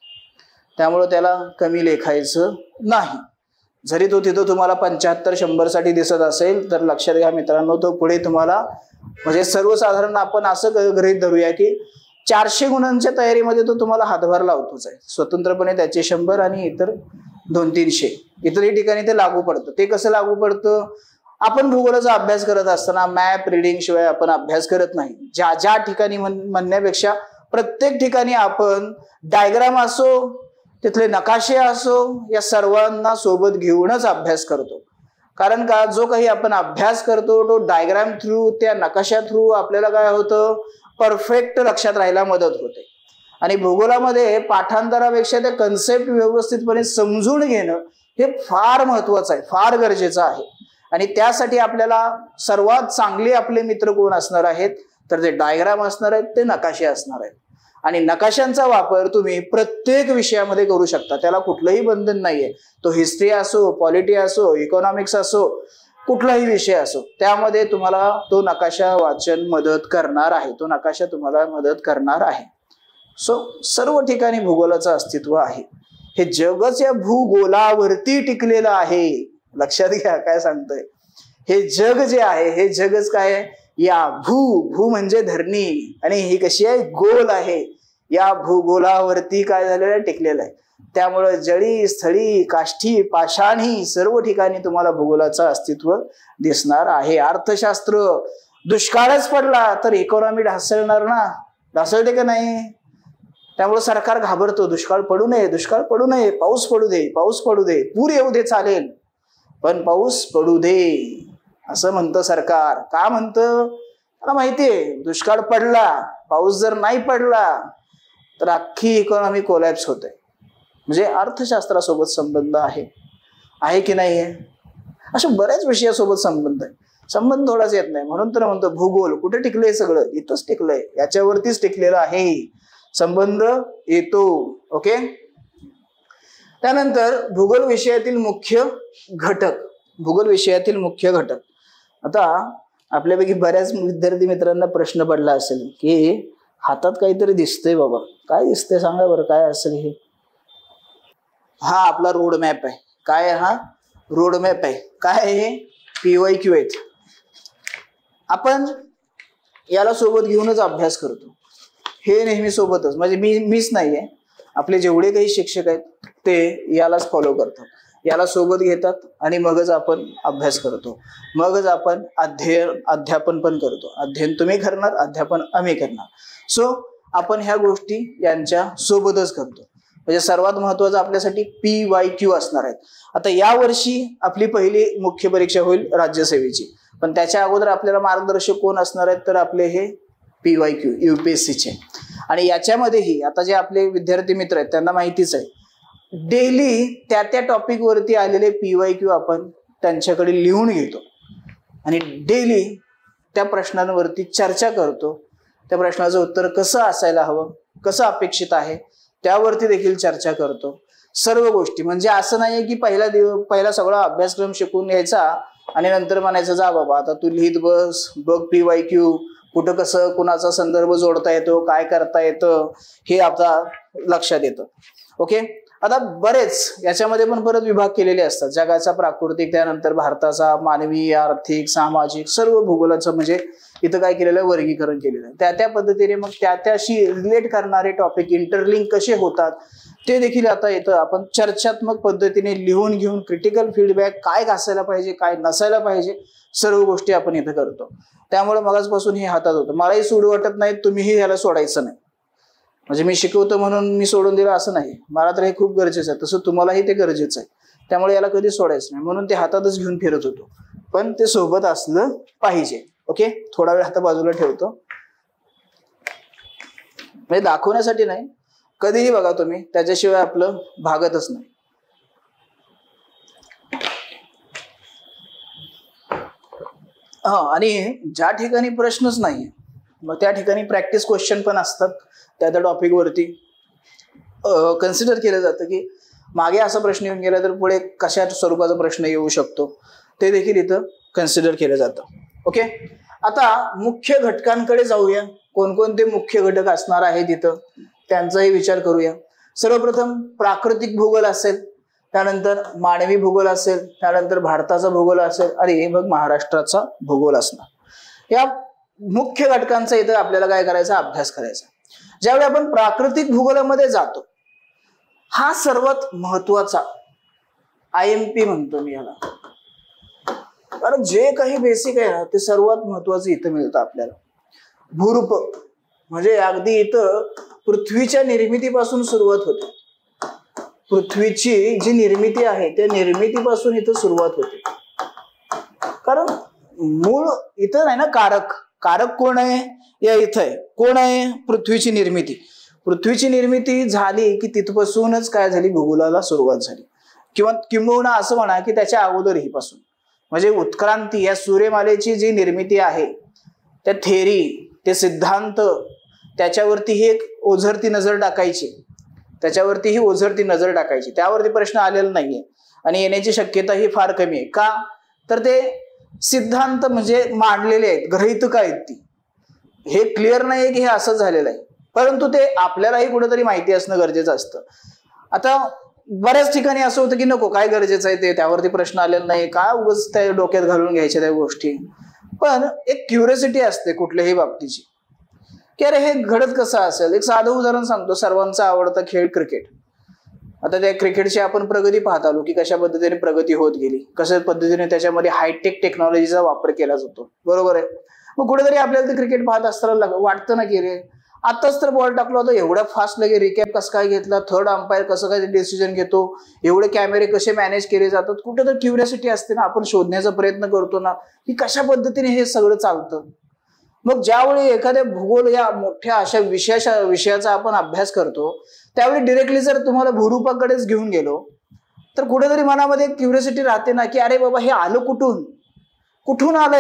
त्यामुळे त्याला कमी लेखायचं नाही. जरी तो तिथं तुम्हाला 75-100 साठी दिसत असेल तर लक्षात घ्या मित्रांनो, तो पुढे तुम्हाला म्हणजे सर्वसाधारण आपण असं गृहीत धरूया की 400 गुणांच्या तयारीमध्ये तो तुम्हाला हातभार लावतोच आहे. स्वतंत्रपणे त्याचे 100 आणि इतर 200-300 इतरही ठिकाणी ते लागू पडतं. ते कसं लागू पडतं, आपण भूगोलाचा अभ्यास करत असताना मॅप रिडिंग शिवाय आपण अभ्यास करत नाही. ज्या ज्या ठिकाणी म्हणण्यापेक्षा प्रत्येक ठिकाणी आपण डायग्राम असो, तिथले नकाशे असो, या सर्वांना सोबत घेऊनच अभ्यास करतो. कारण का, जो काही आपण अभ्यास करतो तो डायग्राम थ्रू, त्या नकाशा थ्रू आपल्याला काय होतं, परफेक्ट लक्षात राहायला मदत होते. आणि भूगोलामध्ये पाठांतरापेक्षा त्या कन्सेप्ट व्यवस्थितपणे समजून घेणं हे फार महत्वाचं आहे, फार गरजेचं आहे. आणि त्यासाठी आपल्याला सर्वात चांगले आपले मित्र कोण असणार आहेत, तर ते डायग्राम असणार आहेत, ते नकाशे असणार आहेत. आणि नकाशांचा वापर तुम्ही प्रत्येक विषयामध्ये करू शकता, त्याला कुठलंही बंधन नाहीये. तो हिस्ट्री असो, पॉलिटी असो, इकॉनॉमिक्स असो, कुठलाही विषय असो, त्यामध्ये तुम्हाला तो नकाशा वाचन मदत करणार आहे, तो नकाशा तुम्हाला मदत करणार आहे. सो सर्व ठिकाणी भूगोलाचं अस्तित्व आहे. हे जगच या भूगोलावरती टिकलेलं आहे. लक्षात घ्या काय सांगतोय. हे जग जे आहे, हे जगच काय आहे, या भू म्हणजे धरणी, आणि ही कशी आहे, गोल आहे. या भूगोलावरती काय झालेलं आहे, टिकलेलं आहे. त्यामुळे जळी स्थळी काष्ठी पाषाणी सर्व ठिकाणी तुम्हाला भूगोलाचं अस्तित्व दिसणार आहे. अर्थशास्त्र, दुष्काळच पडला तर इकॉनॉमी ढासळणार ना, ढासळते का नाही. त्यामुळे सरकार घाबरतो, दुष्काळ पडू नये, दुष्काळ पडू नये, पाऊस पडू दे, पाऊस पडू दे, पूर येऊ दे चालेल, पण पाऊस पडू दे असं म्हणतं सरकार. का म्हणतं, मला माहितीये दुष्काळ पडला, पाऊस जर नाही पडला तर अख्खी इकॉनॉमी कोलॅप्स होते. म्हणजे अर्थशास्त्रासोबत संबंध आहे की नाही आहे. अशा बऱ्याच विषयासोबत संबंध आहे. संबंध थोडाच येत नाही. म्हणून तर म्हणतो भूगोल कुठे टिकलंय, सगळं इथंच टिकलंय, याच्यावरतीच टिकलेलं आहे. संबंध येतो. ओके. त्यानंतर भूगोल विषयातील मुख्य घटक. भूगोल विषयातील मुख्य घटक. आता आपल्यापैकी बऱ्याच विद्यार्थी मित्रांना प्रश्न पडला असेल की हातात काहीतरी दिसतंय बाबा, काय दिसतंय सांगा बरं, काय असेल हे. हा आपला रोड मॅप आहे. काय हा रोड मॅप आहे. काय आहे हे, PYQ आहेत. आपण याला सोबत घेऊनच अभ्यास करतो. हे नेहमी सोबतच, म्हणजे मीच नाहीये, आपले जेवढे काही शिक्षक आहेत ते यालाच फॉलो करतात, याला सोबत घेतात आणि मगच आपण अभ्यास करतो, मगच आपण अध्यापन पण करतो. अध्ययन तुम्ही करणार, अध्यापन आम्ही करणार. सो आपण ह्या गोष्टी यांच्या सोबतच करतो. म्हणजे सर्वात महत्वाचं आपल्यासाठी PYQ असणार आहेत. आता यावर्षी आपली पहिली मुख्य परीक्षा होईल राज्यसेवेची, पण त्याच्या अगोदर आपल्याला मार्गदर्शक कोण असणार आहेत, तर आपले हे PYQ UPSCचे. आणि याच्यामध्येही आता जे आपले विद्यार्थी मित्र आहेत त्यांना माहितीच आहे, डेली त्या त्या टॉपिक वरती आलेले PYQ आपण त्यांच्याकडे लिहून घेतो आणि डेली त्या प्रश्नांवरती चर्चा करतो. त्या प्रश्नाचं उत्तर कसं असायला हवं, कसं अपेक्षित आहे, त्यावरती देखील चर्चा करतो. सर्व गोष्टी, म्हणजे असं नाहीये की पहिला सगळा अभ्यासक्रम शिकून घ्यायचा आणि नंतर म्हणायचं जा बाबा आता तू लिहित बस, बघ PYQ कुठं कसं कुणाचा संदर्भ जोडता येतो, काय करता येतं, हे आता लक्षात येतं. ओके. आता बरेच याच्यामध्ये पण परत विभाग केलेले असतात, जगाचा प्राकृतिक, त्यानंतर भारताचा मानवी, आर्थिक, सामाजिक, सर्व भूगोलाचं म्हणजे इथं काय केलेलं आहे, वर्गीकरण केलेलं आहे. त्या पद्धतीने मग त्याशी रिलेट करणारे टॉपिक इंटरलिंक कसे होतात ते देखील आता इथं आपण चर्चात्मक पद्धतीने लिहून घेऊन क्रिटिकल फीडबॅक, काय असायला पाहिजे काय नसायला पाहिजे, सर्व गोष्टी आपण इथं करतो. त्यामुळे मगाचपासून हे हातात होतं. मलाही सोडू वाटत नाही, तुम्हीही याला सोडायचं नाही. म्हणजे मी शिकवतो म्हणून मी सोडून दिलं असं नाही, मला तर हे खूप गरजेचं आहे, तसं तुम्हालाही ते गरजेचं आहे. त्यामुळे याला कधी सोडायचं नाही, म्हणून ते हातातच घेऊन फिरत होतो. पण ते सोबत असलं पाहिजे. ओके, थोडा वेळ हात बाजूला ठेवतो, म्हणजे दाखवण्यासाठी नाही, कधीही बघा तुम्ही, त्याच्याशिवाय आपलं भागतच नाही. आणि ज्या ठिकाणी प्रश्नच नाही मग त्या ठिकाणी प्रॅक्टिस क्वेश्चन पण असतात. त्या टॉपिक वरती कन्सिडर केलं जातं की मागे असा प्रश्न येऊन गेला तर पुढे कशा स्वरूपाचा प्रश्न येऊ शकतो, ते देखील इथं कन्सिडर केलं जातं. ओके, आता मुख्य घटकांकडे जाऊया. कोणकोणते मुख्य घटक असणार आहेत इथं त्यांचाही विचार करूया. सर्वप्रथम प्राकृतिक भूगोल असेल, त्यानंतर मानवी भूगोल असेल, त्यानंतर भारताचा भूगोल असेल आणि मग महाराष्ट्राचा भूगोल असणार. या मुख्य घटकांचा इथं आपल्याला काय करायचा, अभ्यास करायचा. ज्यावेळी आपण प्राकृतिक भूगोलामध्ये जातो, हा सर्वात महत्वाचा IMP म्हणतो मी याला, कारण जे काही बेसिक आहे ना ते सर्वात महत्वाचं इथं मिळतं आपल्याला. भूरूप म्हणजे अगदी इथं पृथ्वीच्या निर्मितीपासून सुरुवात होते. पृथ्वीची जी निर्मिती आहे त्या निर्मितीपासून इथं सुरुवात होते. कारण मूळ इथं आहे ना, कारक कोण आहे, या इथं आहे. कोण आहे, पृथ्वीची निर्मिती. पृथ्वीची निर्मिती झाली की तिथपासूनच काय झाली, भूगोलाला सुरुवात झाली. किंबहुना असं म्हणा की त्याच्या अगोदर ही पासून, म्हणजे उत्क्रांती, या सूर्यमालेची जी निर्मिती आहे, त्या थेरी, ते सिद्धांत, त्याच्यावरती ही एक ओझरती नजर टाकायची. त्यावरती प्रश्न आलेला नाहीये आणि येण्याची शक्यता ही फार कमी आहे. का तर ते सिद्धांत म्हणजे मांडलेले आहेत, गृहीतक आहेत, ती हे क्लिअर नाही की हे असं झालेलं आहे, परंतु ते आपल्यालाही कुठेतरी माहिती असणं गरजेचं असतं. आता बऱ्याच ठिकाणी असं होतं की नको, काय गरजेचं आहे ते, त्यावरती प्रश्न आलेला नाही, काय उगाच त्या डोक्यात घालून घ्यायच्या त्या गोष्टी. पण एक क्युरियोसिटी असते कुठल्याही बाबतीची की अरे हे घडत कसं असेल. एक साधं उदाहरण सांगतो, सर्वांचा आवडता खेळ क्रिकेट. आता त्या क्रिकेटची आपण प्रगती पाहत आलो की कशा पद्धतीने प्रगती होत गेली, कशा पद्धतीने त्याच्यामध्ये हायटेक टेक्नॉलॉजीचा वापर केला जातो, बरोबर आहे. मग कुठेतरी आपल्याला ते क्रिकेट पाहत असताना वाटतं ना की रे आताच तर बॉल टाकला होता, एवढा फास्ट लगे रिकॅप कसं काय घेतला, थर्ड अंपायर कसं काय डिसिजन घेतो, एवढे कॅमेरे कसे मॅनेज केले जातात, कुठे तर क्युरियोसिटी असते ना, आपण शोधण्याचा प्रयत्न करतो ना की कशा पद्धतीने हे सगळं चालतं. मग ज्यावेळी एखाद्या भूगोल या मोठ्या अशा विषयाचा आपण अभ्यास करतो, त्यावेळी डिरेक्टली जर तुम्हाला भूरूपाकडेच घेऊन गेलो तर कुठेतरी मनामध्ये क्युरियोसिटी राहते ना की अरे बाबा हे आलं कुठून आलं,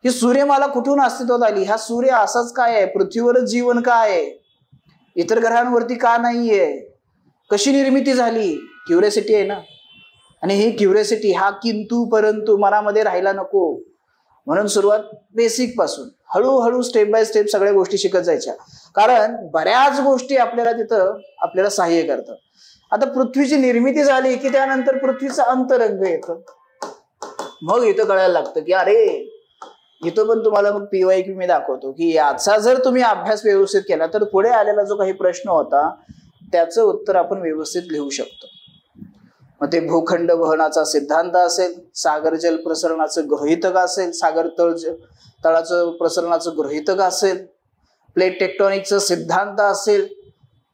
ही सूर्यमाला कुठून अस्तित्वात आली, हा सूर्य असाच काय आहे, पृथ्वीवरच जीवन काय आहे, इतर ग्रहांवरती का नाहीये, कशी निर्मिती झाली, क्युरियोसिटी आहे ना. आणि ही क्युरियोसिटी, हा किंतु परंतु मनामध्ये राहायला नको. म्हणून सुरुवात बेसिक पासून हळूहळू स्टेप बाय स्टेप सगळ्या गोष्टी शिकत जायच्या, कारण बऱ्याच गोष्टी आपल्याला तिथं आपल्याला सहाय्य करतात. आता पृथ्वीची निर्मिती झाली की त्यानंतर पृथ्वीचा अंतरंग येतं. मग इथं कळायला लागतं की अरे इथं पण तुम्हाला मग PYQ मी दाखवतो की याचा जर तुम्ही अभ्यास व्यवस्थित केला तर पुढे आलेला जो काही प्रश्न होता त्याचं उत्तर आपण व्यवस्थित लिहू शकतो. मग ते भूखंड वहनाचा सिद्धांत असेल, सागर जल प्रसरणाचं गृहीतक असेल, सागर तळाचं प्रसरणाचं गृहीतक असेल, प्लेट टेक्टॉनिकचं सिद्धांत असेल,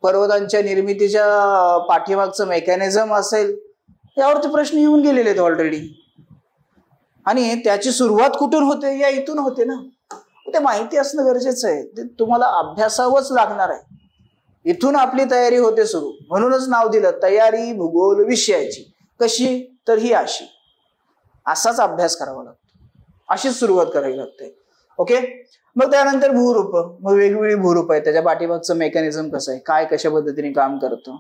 पर्वतांच्या निर्मितीच्या पाठीमागचं मेकॅनिझम असेल, यावरती प्रश्न येऊन गेलेले आहेत ऑलरेडी. आणि त्याची सुरुवात कुठून होते, या इथून होते ना. ते माहिती असणं गरजेचं आहे, ते तुम्हाला अभ्यासावंच लागणार आहे. इथून आपली तयारी होते सुरू. म्हणूनच नाव दिलं तयारी भूगोल विषयाची. कशी तर ही अशी, असाच अभ्यास करावा लागतो, अशीच सुरुवात करावी लागते. ओके, मग त्यानंतर भूरूप, मग वेगवेगळी भूरूप आहे, त्याच्या पाठीमागचं मेकॅनिझम कसं आहे, काय कशा पद्धतीने काम करतं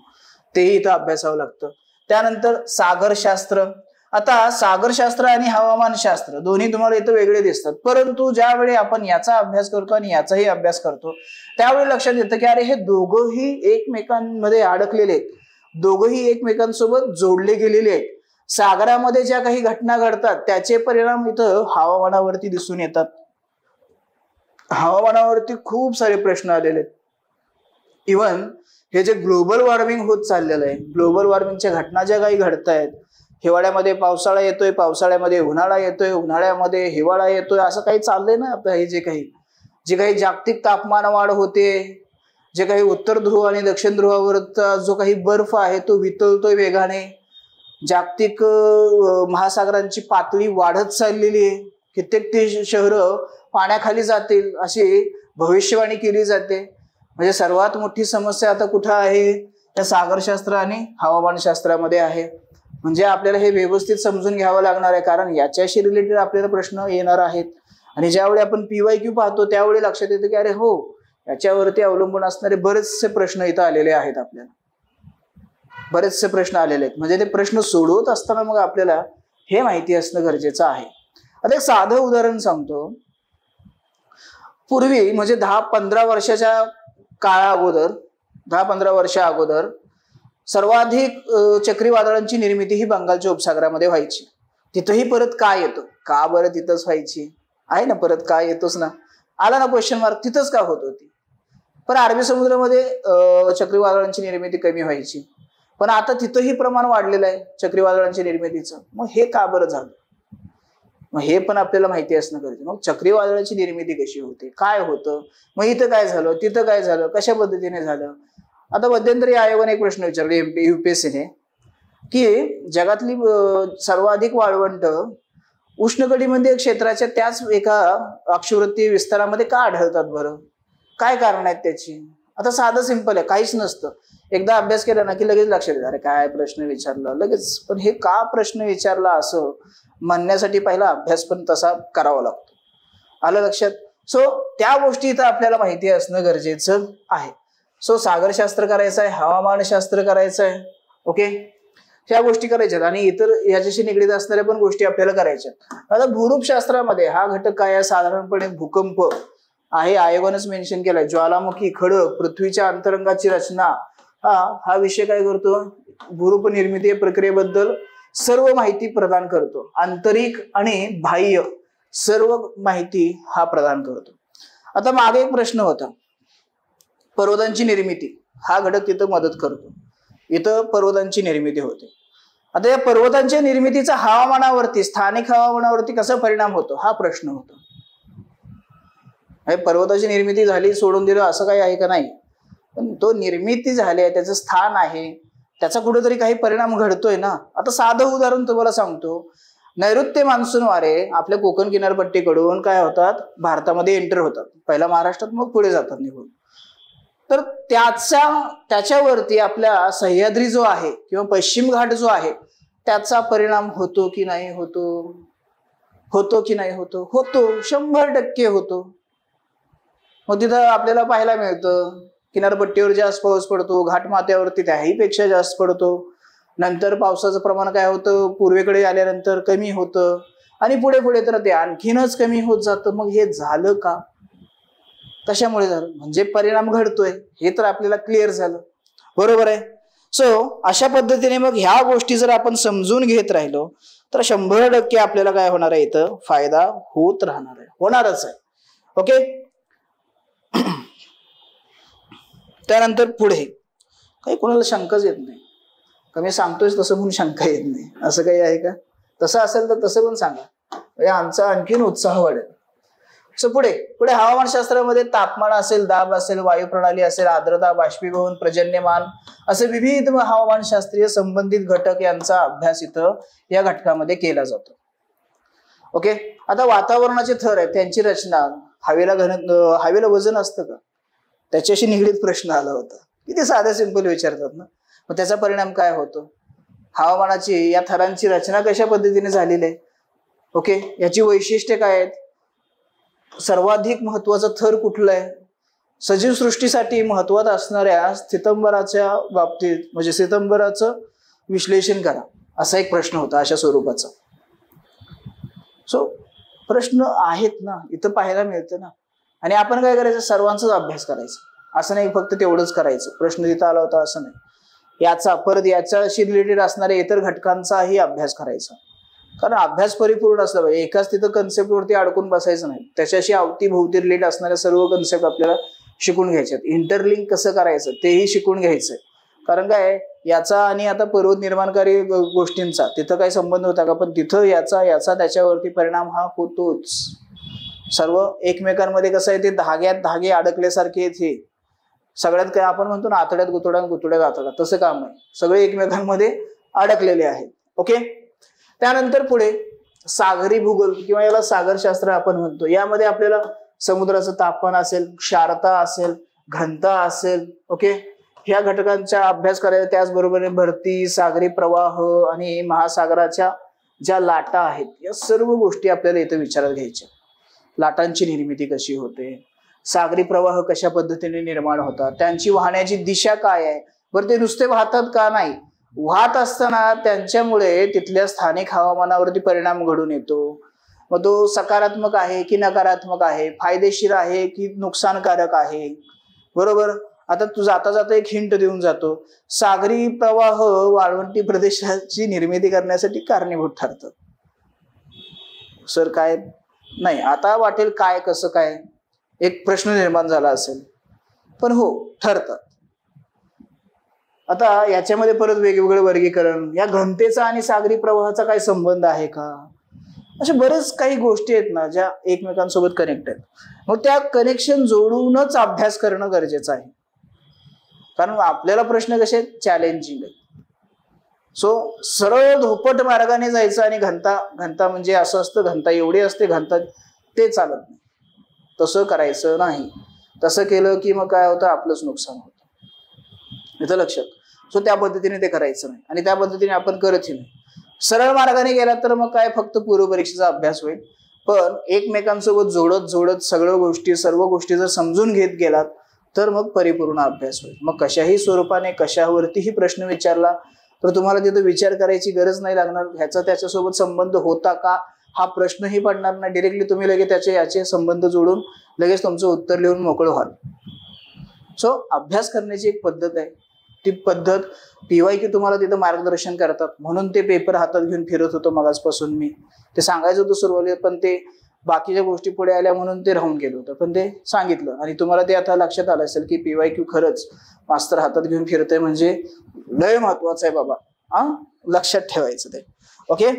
तेही इथं अभ्यासावं लागतं. त्यानंतर सागरशास्त्र. आता सागरशास्त्र आणि हवामानशास्त्र दोन्ही तुम्हाला इथं वेगळे दिसतात, परंतु ज्यावेळी आपण याचा अभ्यास करतो आणि याचाही अभ्यास करतो त्यावेळी लक्षात येतं की अरे हे दोघंही एकमेकांमध्ये अडकलेले आहेत. दोघंही एकमेकांसोबत जोडले गेलेले आहेत. सागरामध्ये ज्या काही घटना घडतात त्याचे परिणाम इथं हवामानावरती दिसून येतात. हवामानावरती खूप सारे प्रश्न आलेले आहेत. इवन हे जे ग्लोबल वॉर्मिंग होत चाललेलं आहे, ग्लोबल वॉर्मिंगच्या घटना ज्या काही घडत आहेत, हिवाळ्यामध्ये पावसाळा येतोय, पावसाळ्यामध्ये उन्हाळा येतोय, उन्हाळ्यामध्ये हिवाळा येतोय, असं काही चाललंय ना आता. हे जे काही जागतिक तापमान वाढ होते, जे काही उत्तर ध्रुव आणि दक्षिण ध्रुवावरचा जो काही बर्फ आहे तो वितळतोय वेगाने, जागतिक महासागरांची पातळी वाढत चाललेली आहे, कित्येक ते शहरं पाण्याखाली जातील अशी भविष्यवाणी केली जाते. म्हणजे सर्वात मोठी समस्या आता कुठं आहे, त्या सागरशास्त्र आणि हवामानशास्त्रामध्ये आहे. म्हणजे आपल्याला हे व्यवस्थित समजून घ्यावं लागणार आहे, कारण याच्याशी रिलेटेड आपल्याला प्रश्न येणार आहेत. आणि ज्यावेळी आपण PYQ पाहतो त्यावेळी लक्षात येतं की अरे हो, याच्यावरती अवलंबून असणारे बरेचसे प्रश्न इथं आलेले आहेत. आपल्याला बरेचसे प्रश्न आलेले आहेत. म्हणजे ते प्रश्न सोडवत असताना मग आपल्याला हे माहिती असणं गरजेचं आहे. आता एक साधं उदाहरण सांगतो. पूर्वी म्हणजे 10-15 वर्षाच्या काळा अगोदर, 10-15 वर्षा अगोदर सर्वाधिक चक्रीवादळांची निर्मिती ही बंगालच्या उपसागरामध्ये व्हायची. तिथंही परत काय येतो, का बरं तिथंच व्हायची आहे ना, परत काय येतोच ना, आला ना क्वेश्चन मार्क, तिथंच का होत होती. पण अरबी समुद्रामध्ये चक्रीवादळांची निर्मिती कमी व्हायची, पण आता तिथंही प्रमाण वाढलेलं आहे चक्रीवादळांच्या निर्मितीचं. मग हे का बरं झालं, मग हे पण आपल्याला माहिती असणं गरजेचं. मग चक्रीवादळाची निर्मिती कशी होते, काय होतं, मग इथं काय झालं, तिथं काय झालं, कशा पद्धतीने झालं. आता मध्यंतरी आयोगाने एक प्रश्न विचारले UPSCने की जगातली सर्वाधिक वाळवंट उष्णकटिबंधीय क्षेत्राच्या त्याच एका अक्षवृत्तीय विस्तारामध्ये का आढळतात बरं, काय कारण आहेत त्याची. आता साधं सिंपल आहे, काहीच नसतं. एकदा अभ्यास केला ना की लगेच लक्षात येतं, अरे काय प्रश्न विचारला लगेच. पण हे का प्रश्न विचारला असं म्हणण्यासाठी पहिला अभ्यास पण तसा करावा लागतो. आलं लक्षात. सो त्या गोष्टी इथं आपल्याला माहिती असणं गरजेचं आहे. सो सागरशास्त्र करायचं आहे, हवामानशास्त्र करायचं आहे, ओके, ह्या गोष्टी करायच्यात. आणि इतर याच्याशी निगडीत असणाऱ्या पण गोष्टी आपल्याला करायच्या. आता भूरूपशास्त्रामध्ये हा घटक काय आहे, साधारणपणे भूकंप आहे. आयोगानेच मेन्शन केलाय, ज्वालामुखी, खडक, पृथ्वीच्या अंतरंगाची रचना, हा विषय काय करतो, भूरूप निर्मिती प्रक्रियेबद्दल सर्व माहिती प्रदान करतो. आंतरिक आणि बाह्य सर्व माहिती हा प्रदान करतो. आता मागे एक प्रश्न होता, पर्वतांची निर्मिती, हा घटक तिथं मदत करतो. इथं पर्वतांची निर्मिती होते. आता या पर्वतांच्या निर्मितीचा हवामानावरती, स्थानिक हवामानावरती कसा परिणाम होतो हा प्रश्न होतो. पर्वताची निर्मिती झाली सोडून दिलं असं काही आहे का, नाही. पण तो निर्मिती झाली, त्याचं स्थान आहे, त्याचा कुठेतरी काही परिणाम घडतोय ना. आता साधं उदाहरण तुम्हाला सांगतो. नैऋत्य मान्सून वारे आपल्या कोकण किनारपट्टीकडून काय होतात, भारतामध्ये एंटर होतात, पहिला महाराष्ट्रात मग पुढे जातात निघून. तर त्याच्यावरती आपल्या सह्याद्री जो आहे किंवा पश्चिम घाट जो आहे त्याचा परिणाम होतो की नाही होतो, होतो की नाही होतो, होतो, 100% होतो. मग तिथं आपल्याला पाहायला मिळतं किनारपट्टीवर जास्त पाऊस पडतो, घाटमाथ्यावरती त्याही पेक्षा जास्त पडतो. नंतर पावसाचं प्रमाण काय होतं, पूर्वेकडे आल्यानंतर कमी होतं आणि पुढे पुढे तर ते आणखीनच कमी होत जातं. मग हे झालं का, कशामुळे झालं, म्हणजे परिणाम घडतोय हे तर आपल्याला क्लिअर झालं, बरोबर आहे. सो अशा पद्धतीने मग ह्या गोष्टी जर आपण समजून घेत राहिलो तर 100% आपल्याला काय होणार आहे, इथं फायदा होत राहणार आहे, होणारच आहे, ओके. त्यानंतर पुढे काही कोणाला शंकाच येत नाही, कमी सांगतोय तसं म्हणून शंका येत नाही, असं काही आहे का. तसं असेल तर तसं पण सांगा, म्हणजे आमचा आणखीन उत्साह वाढेल. सो पुढे हवामानशास्त्रामध्ये तापमान असेल, दाब असेल, वायू प्रणाली असेल, आर्द्रता, बाष्पीभवन, पर्जन्यमान असे विविध हवामानशास्त्रीय संबंधित घटक यांचा अभ्यास इथं या घटकामध्ये केला जातो, ओके. आता वातावरणाचे थर आहेत, त्यांची रचना, हवेला वजन असतं का, त्याच्याशी निगडीत प्रश्न आला होता. किती साधे सिंपल विचारतात ना. मग त्याचा परिणाम काय होतो, हवामानाची या थरांची रचना कशा पद्धतीने झालेली आहे, ओके, याची वैशिष्ट्ये काय आहेत, सर्वाधिक महत्वाचा थर कुठला आहे, सजीव सृष्टीसाठी महत्वात असणाऱ्या स्थितंबराच्या बाबतीत म्हणजे स्थितंबराचं विश्लेषण करा, असा एक प्रश्न होता अशा स्वरूपाचा. सो प्रश्न आहेत ना, इथं पाहायला मिळतं ना. आणि आपण काय करायचं, सर्वांचाच अभ्यास करायचा, असं नाही फक्त तेवढंच करायचं, प्रश्न तिथं आला होता असं नाही. याचा परत याच्याशी रिलेटेड असणाऱ्या इतर घटकांचाही अभ्यास करायचा, कारण अभ्यास परिपूर्ण असला पाहिजे. एकाच तिथं कन्सेप्ट वरती अडकून बसायचं नाही, त्याच्याशी अवतीभोवती रिलेट असणाऱ्या सर्व कन्सेप्ट आपल्याला शिकून घ्यायच्यात. इंटरलिंक कसं करायचं तेही शिकून घ्यायचंय, कारण काय याचा आणि आता पर्वत निर्माणकारी गोष्टींचा तिथं काही संबंध होता का, पण तिथं याचा त्याच्यावरती परिणाम हा होतोच. सर्व एकमेकांमध्ये कसं आहे, ते धाग्यात धागे अडकल्यासारखे आहेत. हे सगळ्यात काय आपण म्हणतो ना, आतड्यात गुतड्यात गुतड्यात आतड्यात, तसं काम आहे. सगळे एकमेकांमध्ये अडकलेले आहेत. ओके. त्यानंतर पुढे सागरी भूगोल किंवा याला सागरशास्त्र आपण म्हणतो. यामध्ये आपल्याला समुद्राचं तापमान असेल, क्षारता असेल, घनता असेल, ओके, ह्या घटकांचा अभ्यास करायचा. त्याचबरोबर भरती, सागरी प्रवाह आणि महासागराच्या ज्या लाटा आहेत, या सर्व गोष्टी आपल्याला इथं विचारात घ्यायच्या. लाटांची निर्मिती कशी होते, सागरी प्रवाह कशा पद्धतीने निर्माण होतात, त्यांची वाहण्याची दिशा काय आहे, बरं ते नुसते वाहतात का नाही, वाहत असताना त्यांच्यामुळे तिथल्या स्थानिक हवामानावरती परिणाम घडून येतो. मग तो सकारात्मक आहे की नकारात्मक आहे, फायदेशीर आहे की नुकसानकारक आहे. बरोबर. आता तू जाता जाता एक हिंट देऊन जातो, सागरी प्रवाह वाळवंटी प्रदेशाची निर्मिती करण्यासाठी कारणीभूत ठरतात. सर काय नाही, आता वाटेल काय कसं काय एक प्रश्न निर्माण झाला असेल, पण हो ठरतात. आता याच्यामध्ये परत वेगवेगळे वर्गीकरण, या घनतेचा आणि सागरी प्रवाहाचा काय संबंध आहे का, अशा बरेच काही गोष्टी आहेत ना ज्या एकमेकांसोबत कनेक्ट आहेत. मग त्या कनेक्शन जोडूनच अभ्यास करणं गरजेचं आहे, कारण आपल्याला प्रश्न कसे चॅलेंजिंग आहेत. सो सरळ धोपट मार्गाने जायचं आणि घनता म्हणजे असं असतं, घनता एवढी असते, घनता ते चालत नाही, तसं करायचं नाही. तसं केलं की मग काय होतं, आपलंच नुकसान होतं. इथं लक्षात. सो त्या पद्धतीने ते करायचं नाही आणि त्या पद्धतीने आपण करतही नाही. सरळ मार्गाने गेला तर मग काय फक्त पूर्वपरीक्षेचा अभ्यास होईल, पण एकमेकांसोबत जोडत सर्व गोष्टी जर समजून घेत गेलात तर मग परिपूर्ण अभ्यास होईल. मग कशाही स्वरूपाने कशावरतीही प्रश्न विचारला तर तुम्हाला तिथं विचार करायची गरज नाही लागणार. ह्याचा त्याच्यासोबत संबंध होता का हा प्रश्नही पडणार नाही. डिरेक्टली तुम्ही लगेच याचे संबंध जोडून लगेच तुमचं उत्तर लिहून मोकळं व्हाल. सो अभ्यास करण्याची एक पद्धत आहे. ती पद्धत PYQ तुम्हाला तिथं मार्गदर्शन करतात, म्हणून ते पेपर हातात घेऊन फिरत होतो मगाचपासून. मी ते सांगायचं होतं सुरुवातीला, पण ते बाकीच्या गोष्टी पुढे आल्या म्हणून ते राहून गेलं होतं, पण ते सांगितलं आणि तुम्हाला ते आता लक्षात आलं असेल की PYQ खरंच मास्तर हातात घेऊन फिरतंय म्हणजे लय महत्वाचं आहे बाबा. लक्षात ठेवायचं ते. ओके.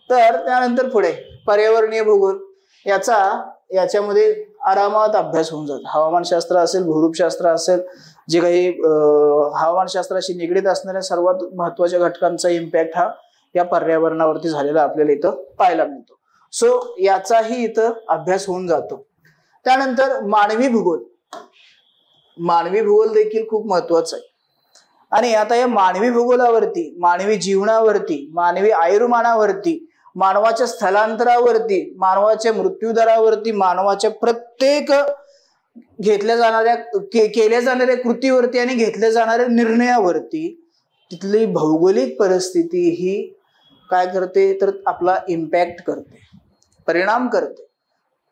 तर त्यानंतर पुढे पर्यावरणीय भूगोल, याच्यामध्ये आरामात अभ्यास होऊन जातो. हवामानशास्त्र असेल, भूरूपशास्त्र असेल, जे काही हवामानशास्त्राशी निगडीत असणाऱ्या सर्वात महत्वाच्या घटकांचा इम्पॅक्ट हा या पर्यावरणावरती झालेला आपल्याला इथं पाहायला मिळतो. सो याचाही इथं अभ्यास होऊन जातो. त्यानंतर मानवी भूगोल. मानवी भूगोल देखील खूप महत्वाचा आहे. आणि आता या मानवी भूगोलावरती, मानवी जीवनावरती, मानवी आयुर्मानावरती, मानवाच्या स्थलांतरावरती, मानवाच्या मृत्यूदरावरती, मानवाच्या प्रत्येक केल्या जाणाऱ्या कृतीवरती आणि घेतल्या जाणाऱ्या निर्णयावरती तिथली भौगोलिक परिस्थिती ही काय करते तर आपला इम्पॅक्ट करते, परिणाम करते.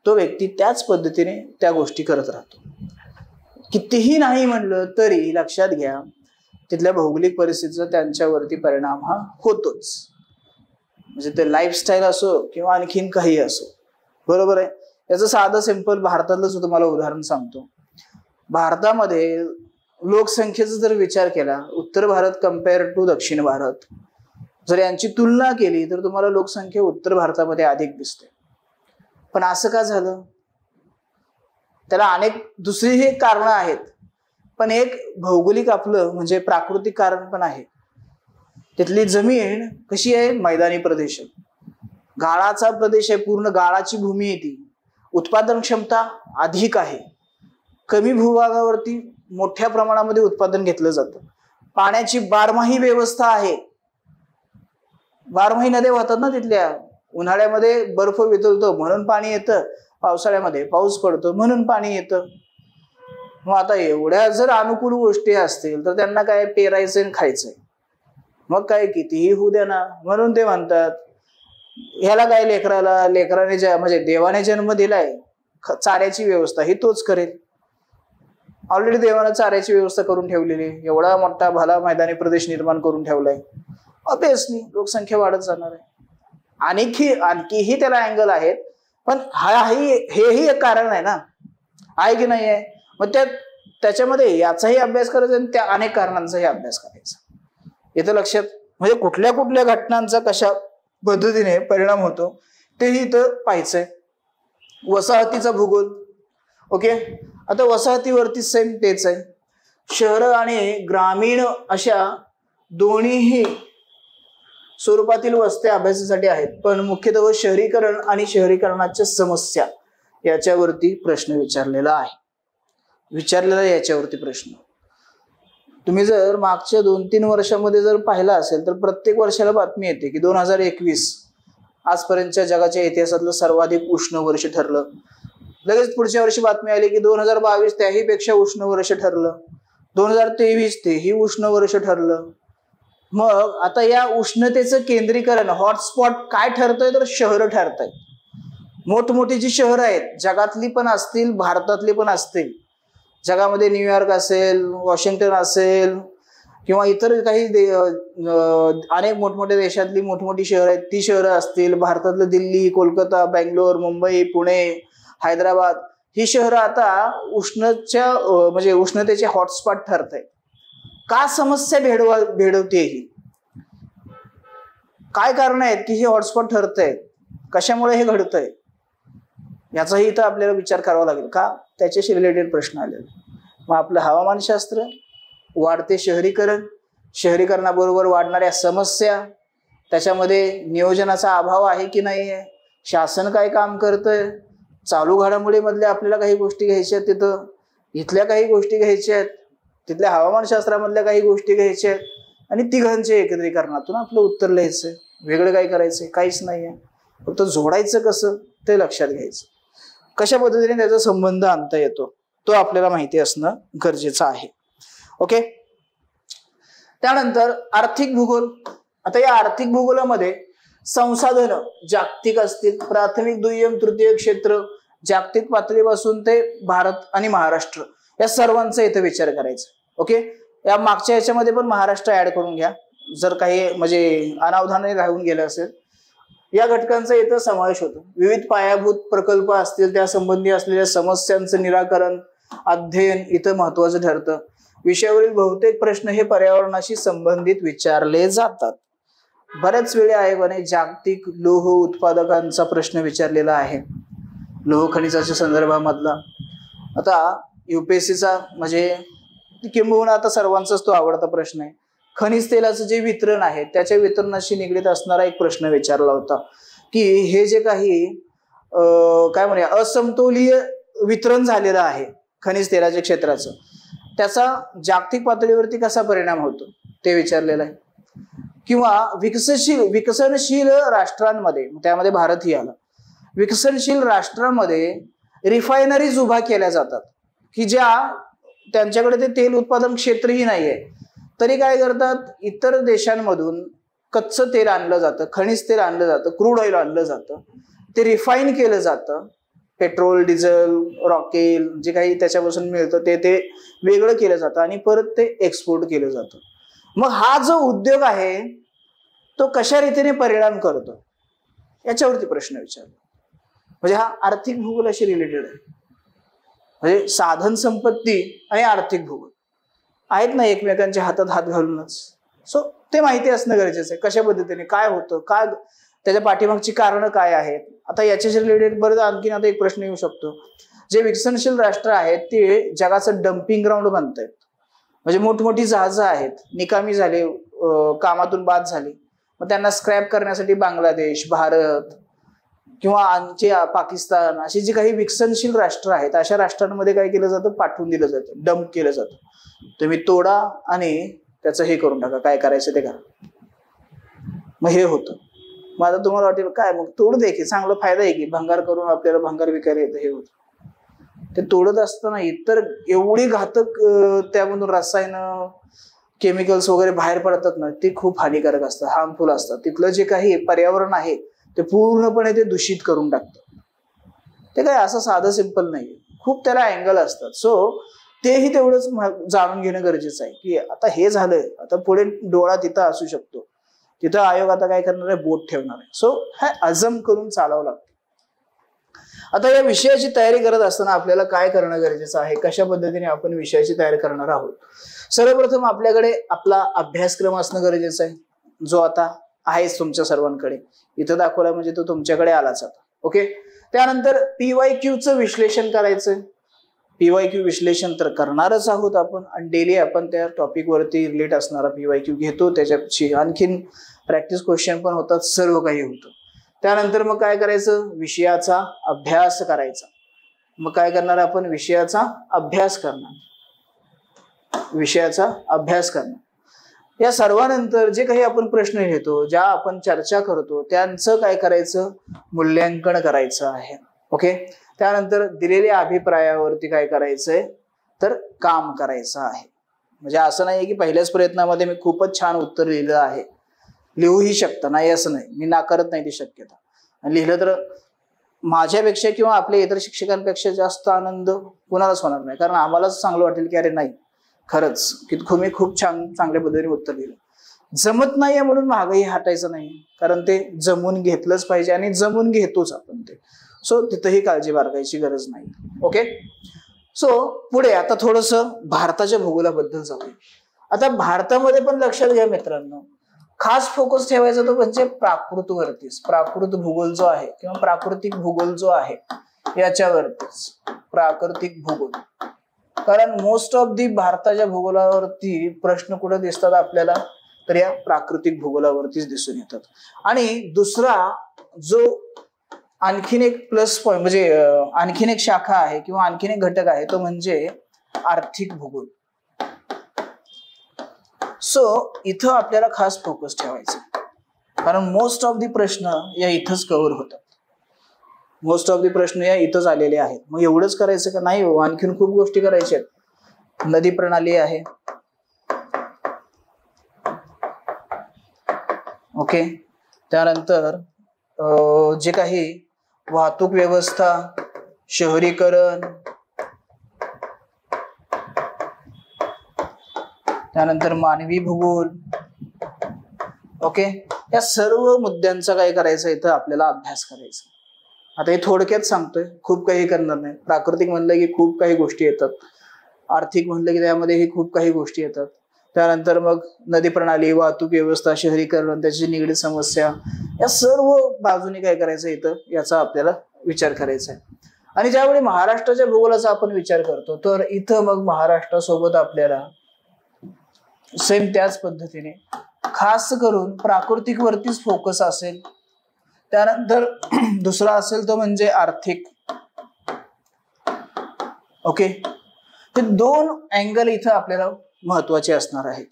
तो व्यक्ती त्याच पद्धतीने त्या गोष्टी करत राहतो. कितीही नाही म्हणलं तरी लक्षात घ्या, तिथल्या भौगोलिक परिस्थितीचा त्यांच्यावरती परिणाम हा होतोच. म्हणजे ते लाईफस्टाईल असो किंवा आणखीन काही असो. बरोबर आहे. याचं साधं सिंपल भारतातलंच तुम्हाला उदाहरण सांगतो. भारतामध्ये लोकसंख्येचा जर विचार केला, उत्तर भारत कम्पेअर टू दक्षिण भारत, जर यांची तुलना केली तर तुम्हाला लोकसंख्या उत्तर भारतामध्ये अधिक दिसते. पण असं का झालं? त्याला अनेक दुसरीही कारणं आहेत, पण एक भौगोलिक आपलं म्हणजे प्राकृतिक कारण पण आहे. तिथली जमीन कशी आहे? मैदानी प्रदेश आहे, गाळाचा प्रदेश आहे, पूर्ण गाळाची भूमी आहे ती. उत्पादन क्षमता अधिक आहे. कमी भूभागावरती मोठ्या प्रमाणामध्ये उत्पादन घेतलं जातं. पाण्याची बारमाही व्यवस्था आहे. बारमाही नद्या वाहतात ना तिथल्या. उन्हाळ्यामध्ये बर्फ वितळतो म्हणून पाणी येतं, पावसाळ्यामध्ये पाऊस पडतो म्हणून पाणी येतं. मग आता एवढ्या जर अनुकूल गोष्टी असतील तर त्यांना काय पेरायचं आणि खायचंय, मग काय कितीही होऊ द्या ना. म्हणून ते म्हणतात ह्याला काय लेकराने म्हणजे देवाने जन्म दिलाय, चाऱ्याची व्यवस्था ही तोच करेल. ऑलरेडी देवानं चाऱ्याची व्यवस्था करून ठेवलेली, एवढा मोठा भला मैदानी प्रदेश निर्माण करून ठेवलाय, ऑब्विसली लोकसंख्या वाढत जाणार आहे. आणखीही त्याला अँगल आहेत, पण हेही एक कारण आहे ना, आहे की नाही आहे. मग त्याच्यामध्ये याचाही अभ्यास करायचा आणि त्या अनेक कारणांचाही अभ्यास करायचा. इथं लक्षात, म्हणजे कुठल्या कुठल्या घटनांचा कशा पद्धतीने परिणाम होतो तेही इथं पाहायचंय. वसाहतीचा भूगोल. ओके, आता वसाहतीवरती सेम तेच आहे. शहर आणि ग्रामीण अशा दोन्हीही स्वरूपातील वस्त्या अभ्यासासाठी आहेत, पण मुख्यतः शहरीकरण आणि शहरीकरणाच्या समस्या याच्यावरती प्रश्न विचारलेला याच्यावरती प्रश्न. तुम्ही जर मागच्या 2-3 वर्षामध्ये जर पाहिला असेल तर प्रत्येक वर्षाला बातमी येते की 2021 आजपर्यंतच्या जगाच्या इतिहासातलं सर्वाधिक उष्ण वर्ष ठरलं. लगेच पुढच्या वर्षी बातमी आली की 2022 त्याही पेक्षा उष्ण वर्ष ठरलं, 2023 तेही उष्ण वर्ष ठरलं. मग आता या उष्णतेचं केंद्रीकरण हॉटस्पॉट काय ठरतंय तर शहर ठरतंय. मोठमोठी जी शहरं आहेत, जगातली पण असतील भारतातली पण असतील, जगामध्ये न्यूयॉर्क असेल, वॉशिंग्टन असेल किंवा इतर काही अनेक मोठमोठ्या देशातली मोठमोठी शहरं आहेत, ती शहरं असतील, भारतातलं दिल्ली, कोलकाता, बेंगलोर, मुंबई, पुणे, हैदराबाद, ही शहरं आता म्हणजे उष्णतेचे हॉटस्पॉट ठरत आहेत. का समस्या भेडवते ही, काय कारण आहेत की हे हॉटस्पॉट ठरत आहेत, कशामुळे हे घडतंय, याचाही इथं आपल्याला विचार करावा लागेल. का, त्याच्याशी रिलेटेड प्रश्न आले. मग आपलं हवामानशास्त्र, वाढते शहरीकरण, शहरीकरणाबरोबर वाढणाऱ्या समस्या, त्याच्यामध्ये नियोजनाचा अभाव आहे की नाही आहे, शासन काय काम करतंय, चालू घडामोडीमधल्या आपल्याला काही गोष्टी घ्यायच्या आहेत, तिथं इथल्या काही गोष्टी घ्यायच्या आहेत, तिथल्या हवामानशास्त्रामधल्या काही गोष्टी घ्यायच्या आहेत, आणि तिघांच्या एकत्रीकरणातून आपलं उत्तर लिहायचंय. वेगळं काय करायचंय, काहीच नाहीये, फक्त जोडायचं कसं ते लक्षात घ्यायचं. कशा पद्धतीने त्याचा संबंध आणता येतो तो आपल्याला माहिती असणं गरजेचं आहे. ओके, त्यानंतर आर्थिक भूगोल. आता या आर्थिक भूगोलामध्ये संसाधन जागतिक असतील, प्राथमिक, दुय्यम, तृतीय क्षेत्र, जागतिक पातळीपासून ते भारत आणि महाराष्ट्र या सर्वांचा इथं विचार करायचा. ओके, या मागच्या याच्यामध्ये पण महाराष्ट्र ऍड करून घ्या जर काही म्हणजे अनावधानाने राहून गेलं असेल. या घटकांचा इथं समावेश होतो. विविध पायाभूत प्रकल्प असतील, त्या संबंधी असलेल्या समस्यांचं निराकरण, अध्ययन इथं महत्वाचं ठरतं. विषयावरील बहुतेक प्रश्न हे पर्यावरणाशी संबंधित विचारले जातात. बऱ्याच वेळा आयोगाने जागतिक लोह उत्पादकांचा प्रश्न विचारलेला आहे, लोह खनिजाच्या संदर्भामधला. आता UPSCचा म्हणजे किंबहुना आता सर्वांचाच तो आवडता प्रश्न आहे. खनिज तेलाचं जे वितरण आहे त्याच्या वितरणाशी निगडीत असणारा एक प्रश्न विचारला होता की हे जे काही काय म्हणूया असमतोलीय वितरण झालेलं आहे खनिज तेलाच्या क्षेत्राचं, त्याचा जागतिक पातळीवरती कसा परिणाम होतो ते विचारलेलं आहे. किंवा विकसनशील राष्ट्रांमध्ये, त्यामध्ये भारतही आला, विकसनशील राष्ट्रांमध्ये रिफायनरीज उभा केल्या जातात की ज्या त्यांच्याकडे ते तेल उत्पादन क्षेत्रही नाहीये, तरी काय करतात, इतर देशांमधून कच्चं तेल आणलं जातं, खनिज तेल आणलं जातं, क्रूड ऑइल आणलं जातं, ते रिफाईन केलं जातं, पेट्रोल, डिझेल, रॉकेल जे काही त्याच्यापासून मिळतं ते वेगळं केलं जातं आणि परत ते एक्सपोर्ट केलं जातं. मग हा जो उद्योग आहे तो कशा रीतीने परिणाम करतो याच्यावरती प्रश्न विचारला. म्हणजे हा आर्थिक भूगोलाशी रिलेटेड आहे. म्हणजे साधन संपत्ती आणि आर्थिक भूगोल आहेत ना एकमेकांच्या हातात हात घालूनच. सो ते माहिती असणं गरजेचं आहे, कशा पद्धतीने काय होतं, काय त्याच्या पाठीमागची कारणं काय आहेत. आता याच्याशी रिलेटेड बरं आणखीन आता एक प्रश्न येऊ शकतो, जे विकसनशील राष्ट्र आहेत ते जगाचं डम्पिंग ग्राउंड बनतायत. म्हणजे मोठमोठी जहाजं आहेत, निकामी झाले, कामातून बाद झाली, मग त्यांना स्क्रॅप करण्यासाठी बांगलादेश, भारत किंवा आमचे पाकिस्तान अशी जी काही विकसनशील राष्ट्र आहेत अशा राष्ट्रांमध्ये काय केलं जातं, पाठवून दिलं जातं, डंप केलं जातं. तुम्ही तोडा आणि त्याचं हे करून टाका, काय करायचं ते करा. मग हे होतं. मग आता तुम्हाला वाटेल काय मग तोडू दे की, चांगला फायदा आहे की, भंगार करून आपल्याला भंगार विकायला येतं. हे होतं. ते तोडत असताना इतर एवढी घातक त्यामधून रसायन, केमिकल्स वगैरे बाहेर पडतात ना, ते खूप हानिकारक असतात, हार्मफुल असतात. तिथलं जे काही पर्यावरण आहे ते पूर्णपणे ते दूषित करून टाकतं. ते काय असं साधं सिंपल नाही, खूप त्याला अँगल असतात. सो तेही तेवढंच जाणून घेणं गरजेचं आहे की आता हे झालंय, आता पुढे डोळा तिथं असू शकतो, तिथं आयोग आता काय करणार आहे, बोट ठेवणार आहे. सो हे अजम करून चालावं लागतं. आता या विषयाची तयारी करत असताना आपल्याला काय करणं गरजेचं आहे, कशा पद्धतीने आपण विषयाची तयारी करणार आहोत. सर्वप्रथम आपल्याकडे आपला अभ्यासक्रम असणं गरजेचं आहे, जो आता आहेच तुमच्या सर्वांकडे. इथं दाखवला म्हणजे तो तुमच्याकडे आलाच आता. ओके. त्यानंतर PYQचं विश्लेषण करायचंय. PYQ विश्लेषण तर करणारच आहोत आपण, आणि डेली आपण त्या टॉपिक वरती रिलेट असणारा PYQ घेतो. त्याच्याशी आणखीन प्रॅक्टिस क्वेश्चन पण होतात, सर्व काही होतं. त्यानंतर मग काय करायचं, विषयाचा अभ्यास करायचा. मग काय करणार आपण, विषयाचा अभ्यास करणार, विषयाचा अभ्यास करणार. या सर्वांनंतर जे काही आपण प्रश्न घेतो, ज्या आपण चर्चा करतो, त्यांचं काय करायचं, मूल्यांकन करायचं आहे. ओके. त्यानंतर दिलेल्या अभिप्रायावरती काय करायचंय, तर काम करायचं आहे. म्हणजे असं नाहीये की पहिल्याच प्रयत्नामध्ये मी खूपच छान उत्तर लिहिलं आहे, लिहूही शकता, नाही असं नाही, मी नाकारत नाही ती शक्यता. आणि लिहिलं तर माझ्यापेक्षा किंवा आपल्या इतर शिक्षकांपेक्षा जास्त आनंद कुणालाच होणार नाही, कारण आम्हालाच चांगलं वाटेल की अरे नाही खरंच की मी खूप चांगल्या पद्धतीने उत्तर लिहिलं. जमत नाहीये म्हणून मागही हटायचं नाही, कारण ते जमून घेतलंच पाहिजे आणि जमून घेतोच आपण ते. सो तिथंही काळजी बाळगायची गरज नाही. ओके. सो पुढे आता थोडस भारताच्या भूगोलाबद्दल जाऊ. आता भारतामध्ये पण लक्षात घ्या मित्रांनो, खास फोकस ठेवायचा तो म्हणजे प्राकृतवरतीच. प्राकृत भूगोल जो आहे किंवा प्राकृतिक भूगोल जो आहे याच्यावरतीच, प्राकृतिक भूगोल. कारण मोस्ट ऑफ दी भारताच्या भूगोलावरती प्रश्न कुठे दिसतात आपल्याला, तर या प्राकृतिक भूगोलावरतीच दिसून येतात. आणि दुसरा जो आणखीन एक प्लस पॉइंट म्हणजे आणखीन एक शाखा आहे किंवा आणखीन एक घटक आहे, तो म्हणजे आर्थिक भूगोल. सो इथं आपल्याला खास फोकस ठेवायचा, कारण मोस्ट ऑफ दी प्रश्न या इथंच कव्हर होतात, मोस्ट ऑफ दी प्रश्न या इथंच आलेले आहेत. मग एवढंच करायचं का, नाही हो, आणखीन खूप गोष्टी करायच्या आहेत. नदी प्रणाली आहे. ओके. त्यानंतर जे काही वाहतूक व्यवस्था, शहरीकरण, त्यानंतर मानवी भूगोल. ओके. या सर्व मुद्द्यांचा काय करायचं, इथं आपल्याला अभ्यास करायचा. आता हे थोडक्यात सांगतोय, खूप काही करणार नाही. प्राकृतिक म्हणलं की खूप काही गोष्टी येतात, आर्थिक म्हणलं की त्यामध्येही खूप काही गोष्टी येतात. त्यानंतर मग नदी प्रणाली, वाहतूक व्यवस्था, शहरीकरण, त्याची निगडीत समस्या, या सर्व बाजूने काय करायचं इथं, याचा आपल्याला विचार करायचा आहे. आणि ज्यावेळी महाराष्ट्राच्या भूगोलाचा आपण विचार करतो, तर इथं मग महाराष्ट्रासोबत आपल्याला सेम त्याच पद्धतीने खास करून प्राकृतिक वरतीच फोकस असेल. त्यानंतर दुसरा असेल तो म्हणजे आर्थिक. ओके. हे दोन अँगल इथं आपल्याला महत्वाचे असणार आहेत.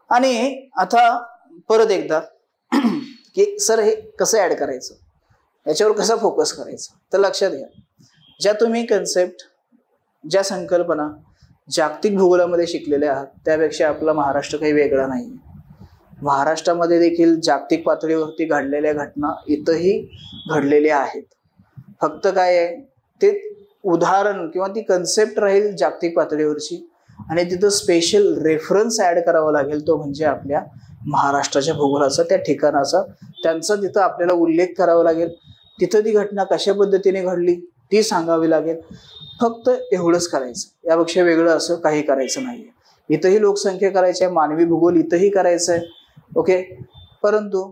आणि आता परत एकदा की सर हे कसं ऍड करायचं, याच्यावर कसा फोकस करायचा, तर लक्षात घ्या, ज्या तुम्ही कन्सेप्ट, ज्या संकल्पना जागतिक भूगोलामध्ये शिकलेल्या आहात, त्यापेक्षा आपला महाराष्ट्र काही वेगळा नाही. महाराष्ट्रामध्ये देखील जागतिक पातळीवरती घडलेल्या घटना इथंही घडलेल्या आहेत. फक्त काय आहे, ते उदाहरण किंवा ती कन्सेप्ट राहील जागतिक पातळीवरची, आणि तिथं स्पेशल रेफरन्स ऍड करावा लागेल, तो म्हणजे आपल्या महाराष्ट्राच्या भूगोलाचा, त्या ठिकाणाचा, त्यांचा तिथं आपल्याला उल्लेख करावा लागेल. तिथं ती घटना कशा पद्धतीने घडली ती सांगावी लागेल. फक्त एवढंच करायचं, यापेक्षा वेगळं असं काही करायचं नाहीये. इथंही लोकसंख्या करायची आहे, मानवी भूगोल इथंही करायचं आहे. ओके. परंतु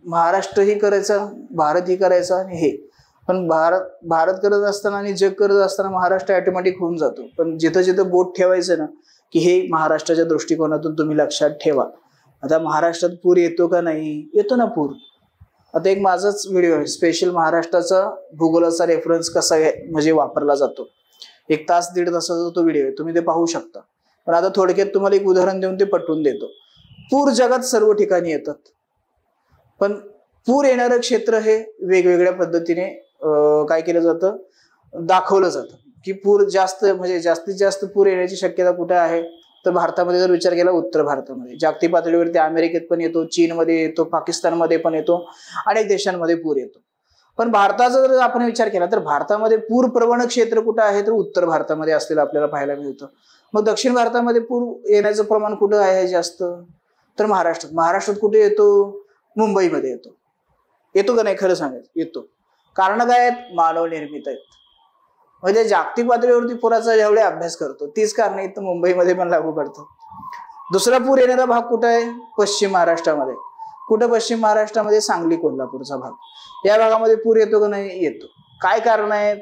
महाराष्ट्रही करायचा, भारतही करायचा, आणि हे पण भारत करत असताना आणि जग करत असताना महाराष्ट्र ऑटोमॅटिक होऊन जातो. पण जिथं जिथं बोट ठेवायचं ना, की हे महाराष्ट्राच्या दृष्टिकोनातून तुम्ही लक्षात ठेवा. आता महाराष्ट्रात पूर येतो का नाही, येतो ना पूर. आता एक माझाच व्हिडिओ आहे, स्पेशल महाराष्ट्राचा भूगोलाचा रेफरन्स कसा म्हणजे वापरला जातो, 1 तास 1.5 तासाचा तो व्हिडिओ आहे, तुम्ही ते पाहू शकता. पण आता थोडक्यात तुम्हाला एक उदाहरण देऊन ते पटवून देतो. पूर जगात सर्व ठिकाणी येतात, पण पूर येणारं क्षेत्र हे वेगवेगळ्या पद्धतीने काय केलं जातं, दाखवलं जातं की पूर जास्त म्हणजे जास्तीत जास्त पूर येण्याची शक्यता कुठे आहे, तर भारतामध्ये जर विचार केला, उत्तर भारतामध्ये. जागतिक पातळीवरती अमेरिकेत पण येतो, चीनमध्ये येतो, पाकिस्तानमध्ये पण येतो, अनेक देशांमध्ये पूर येतो. पण भारताचा जर आपण विचार केला तर भारतामध्ये पूर प्रवण क्षेत्र कुठं आहे तर उत्तर भारतामध्ये असलेलं आपल्याला पाहायला मिळतं. मग दक्षिण भारतामध्ये पूर येण्याचं प्रमाण कुठं आहे जास्त तर महाराष्ट्रात. महाराष्ट्रात कुठे येतो मुंबईमध्ये येतो. येतो का नाही खरं सांगायचं येतो. कारण काय आहेत मानव निर्मित आहेत. म्हणजे जागतिक पातळीवरती पुराचा जेवढे अभ्यास करतो तीच कारण इथं मुंबईमध्ये पण लागू पडतो. दुसरा पूर येणारा भाग कुठं आहे पश्चिम महाराष्ट्रामध्ये. कुठं पश्चिम महाराष्ट्रामध्ये सांगली कोल्हापूरचा भाग. या भागामध्ये पूर येतो का नाही येतो. काय कारण आहे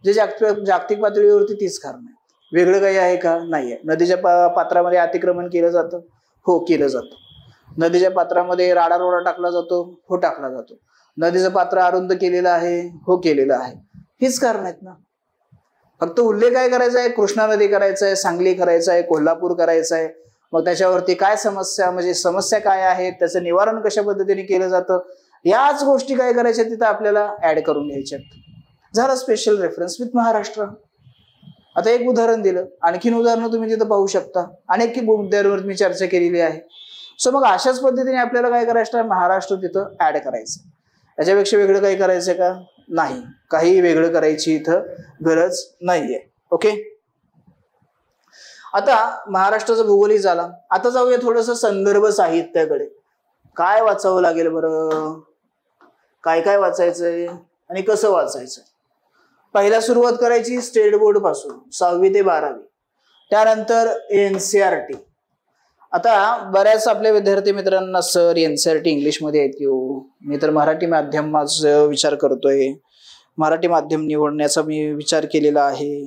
जे जागतिक पातळीवरती तीच कारण आहे. वेगळं काही आहे का नाहीये. नदीच्या पात्रामध्ये अतिक्रमण केलं जातं हो केलं जातं. नदीच्या पात्रामध्ये राडारोडा टाकला जातो हो टाकला जातो. नदीचं पात्र अरुंद केलेलं आहे हो केलेलं आहे. हीच कारण आहेत ना. फक्त उल्लेख काय करायचा आहे कृष्णा नदी करायचा आहे सांगली करायचं आहे कोल्हापूर करायचं आहे. मग त्याच्यावरती काय समस्या म्हणजे समस्या काय आहेत त्याचं निवारण कशा पद्धतीने केलं जातं याच गोष्टी काय करायच्या तिथं आपल्याला ऍड करून घ्यायच्यात. झालं स्पेशल रेफरन्स विथ महाराष्ट्र. आता एक उदाहरण दिलं आणखीन उदाहरणं तुम्ही तिथं पाहू शकता. अनेक मुद्द्यांवर मी चर्चा केलेली आहे. सो मग अशाच पद्धतीने आपल्याला काय करायचं महाराष्ट्र तिथं ऍड करायचं. याच्यापेक्षा वेगळं काही करायचं का नाही. काही वेगळं करायची इथं गरज नाहीये. ओके. आता महाराष्ट्राचा भूगोलही झाला. आता जाऊया थोडस संदर्भ साहित्याकडे. काय वाचावं लागेल बरं काय काय वाचायचंय आणि कसं वाचायचं. पहिला सुरुवात करायची स्टेट बोर्ड पासून 6वी ते 12वी. त्यानंतर NCERT. आता बऱ्याच आपल्या विद्यार्थी मित्रांना सर NCERT इंग्लिशमध्ये येते हो. मी तर मराठी माध्यमाचा विचार करतोय. मराठी माध्यम निवडण्याचा मी विचार केलेला आहे.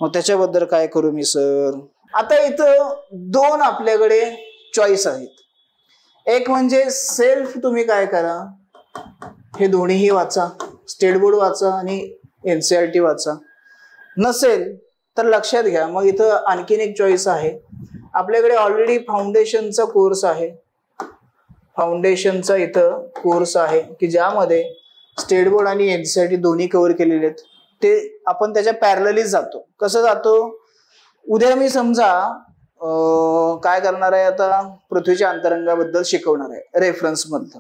मग त्याच्याबद्दल काय करू मी सर. आता इथं दोन आपल्याकडे चॉईस आहेत. एक म्हणजे सेल्फ तुम्ही काय करा हे दोन्हीही वाचा. स्टेट बोर्ड वाचा आणि NCERT वाचा. नसेल तर लक्षात घ्या मग इथं आणखीन एक चॉईस आहे. आपल्याकडे ऑलरेडी फाउंडेशनचा कोर्स आहे. फाउंडेशनचा इथं कोर्स आहे की ज्यामध्ये स्टेट बोर्ड आणि NCERT दोन्ही कव्हर केलेले आहेत. ते आपण त्याच्या पॅरललीच जातो. कसं जातो उद्या मी समजा काय करणार आहे आता पृथ्वीच्या अंतरंगाबद्दल शिकवणार आहे रेफरन्स मधलं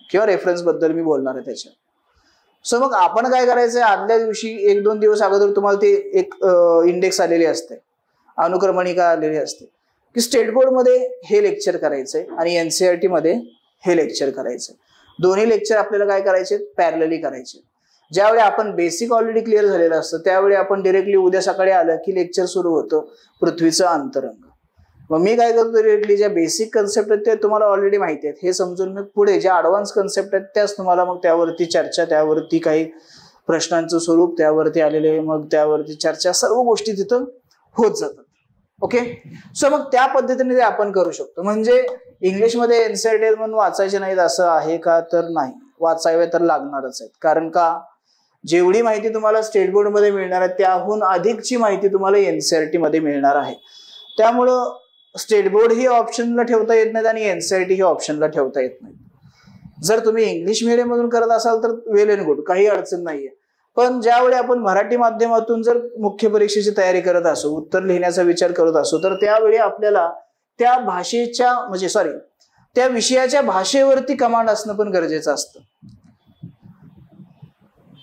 किंवा रेफरन्स बद्दल मी बोलणार आहे त्याच्या. सो मग आपण काय करायचंय आदल्या दिवशी 1-2 दिवस अगोदर तुम्हाला ते एक इंडेक्स आलेली असते अनुक्रमणिका आलेली असते की स्टेट बोर्ड मध्ये हे लेक्चर करायचंय आणि NCERT मध्ये हे लेक्चर करायचंय. दोन्ही लेक्चर आपल्याला काय करायचे पॅरलली करायचे. ज्यावेळी आपण बेसिक ऑलरेडी क्लिअर झालेलं असतं त्यावेळी आपण डिरेक्टली उद्या सकाळी आलं की लेक्चर सुरू होतं पृथ्वीचं अंतरंग. मग मी काय करतो डिरेक्टली ज्या बेसिक कन्सेप्ट आहेत ते तुम्हाला ऑलरेडी माहिती आहेत हे समजून मग पुढे ज्या ऍडव्हान्स कन्सेप्ट आहेत त्याच तुम्हाला मग त्यावरती चर्चा त्यावरती काही प्रश्नांचं स्वरूप त्यावरती आलेले मग त्यावरती चर्चा सर्व गोष्टी तिथं होत जातात. ओके. सो मग त्या पद्धतीने ते आपण करू शकतो. म्हणजे इंग्लिशमध्ये NCERT म्हणून वाचायचे नाहीत असं आहे का तर नाही. वाचावे तर लागणारच आहेत. कारण का जेवढी माहिती तुम्हाला स्टेट बोर्ड मध्ये मिळणार आहे त्याहून अधिकची माहिती तुम्हाला NCERT मध्ये मिळणार आहे. त्यामुळं स्टेट बोर्ड ही ऑप्शनला ठेवता येत नाहीत आणि NCERT ही ऑप्शनला ठेवता येत नाही. जर तुम्ही इंग्लिश मिडियम मधून करत असाल तर वेल अँड गुड काही अडचण नाहीये. पण ज्यावेळी आपण मराठी माध्यमातून जर मुख्य परीक्षेची तयारी करत असो उत्तर लिहिण्याचा विचार करत असो तर त्यावेळी आपल्याला त्या भाषेच्या म्हणजे त्या विषयाच्या भाषेवरती कमांड असणं पण गरजेचं असतं.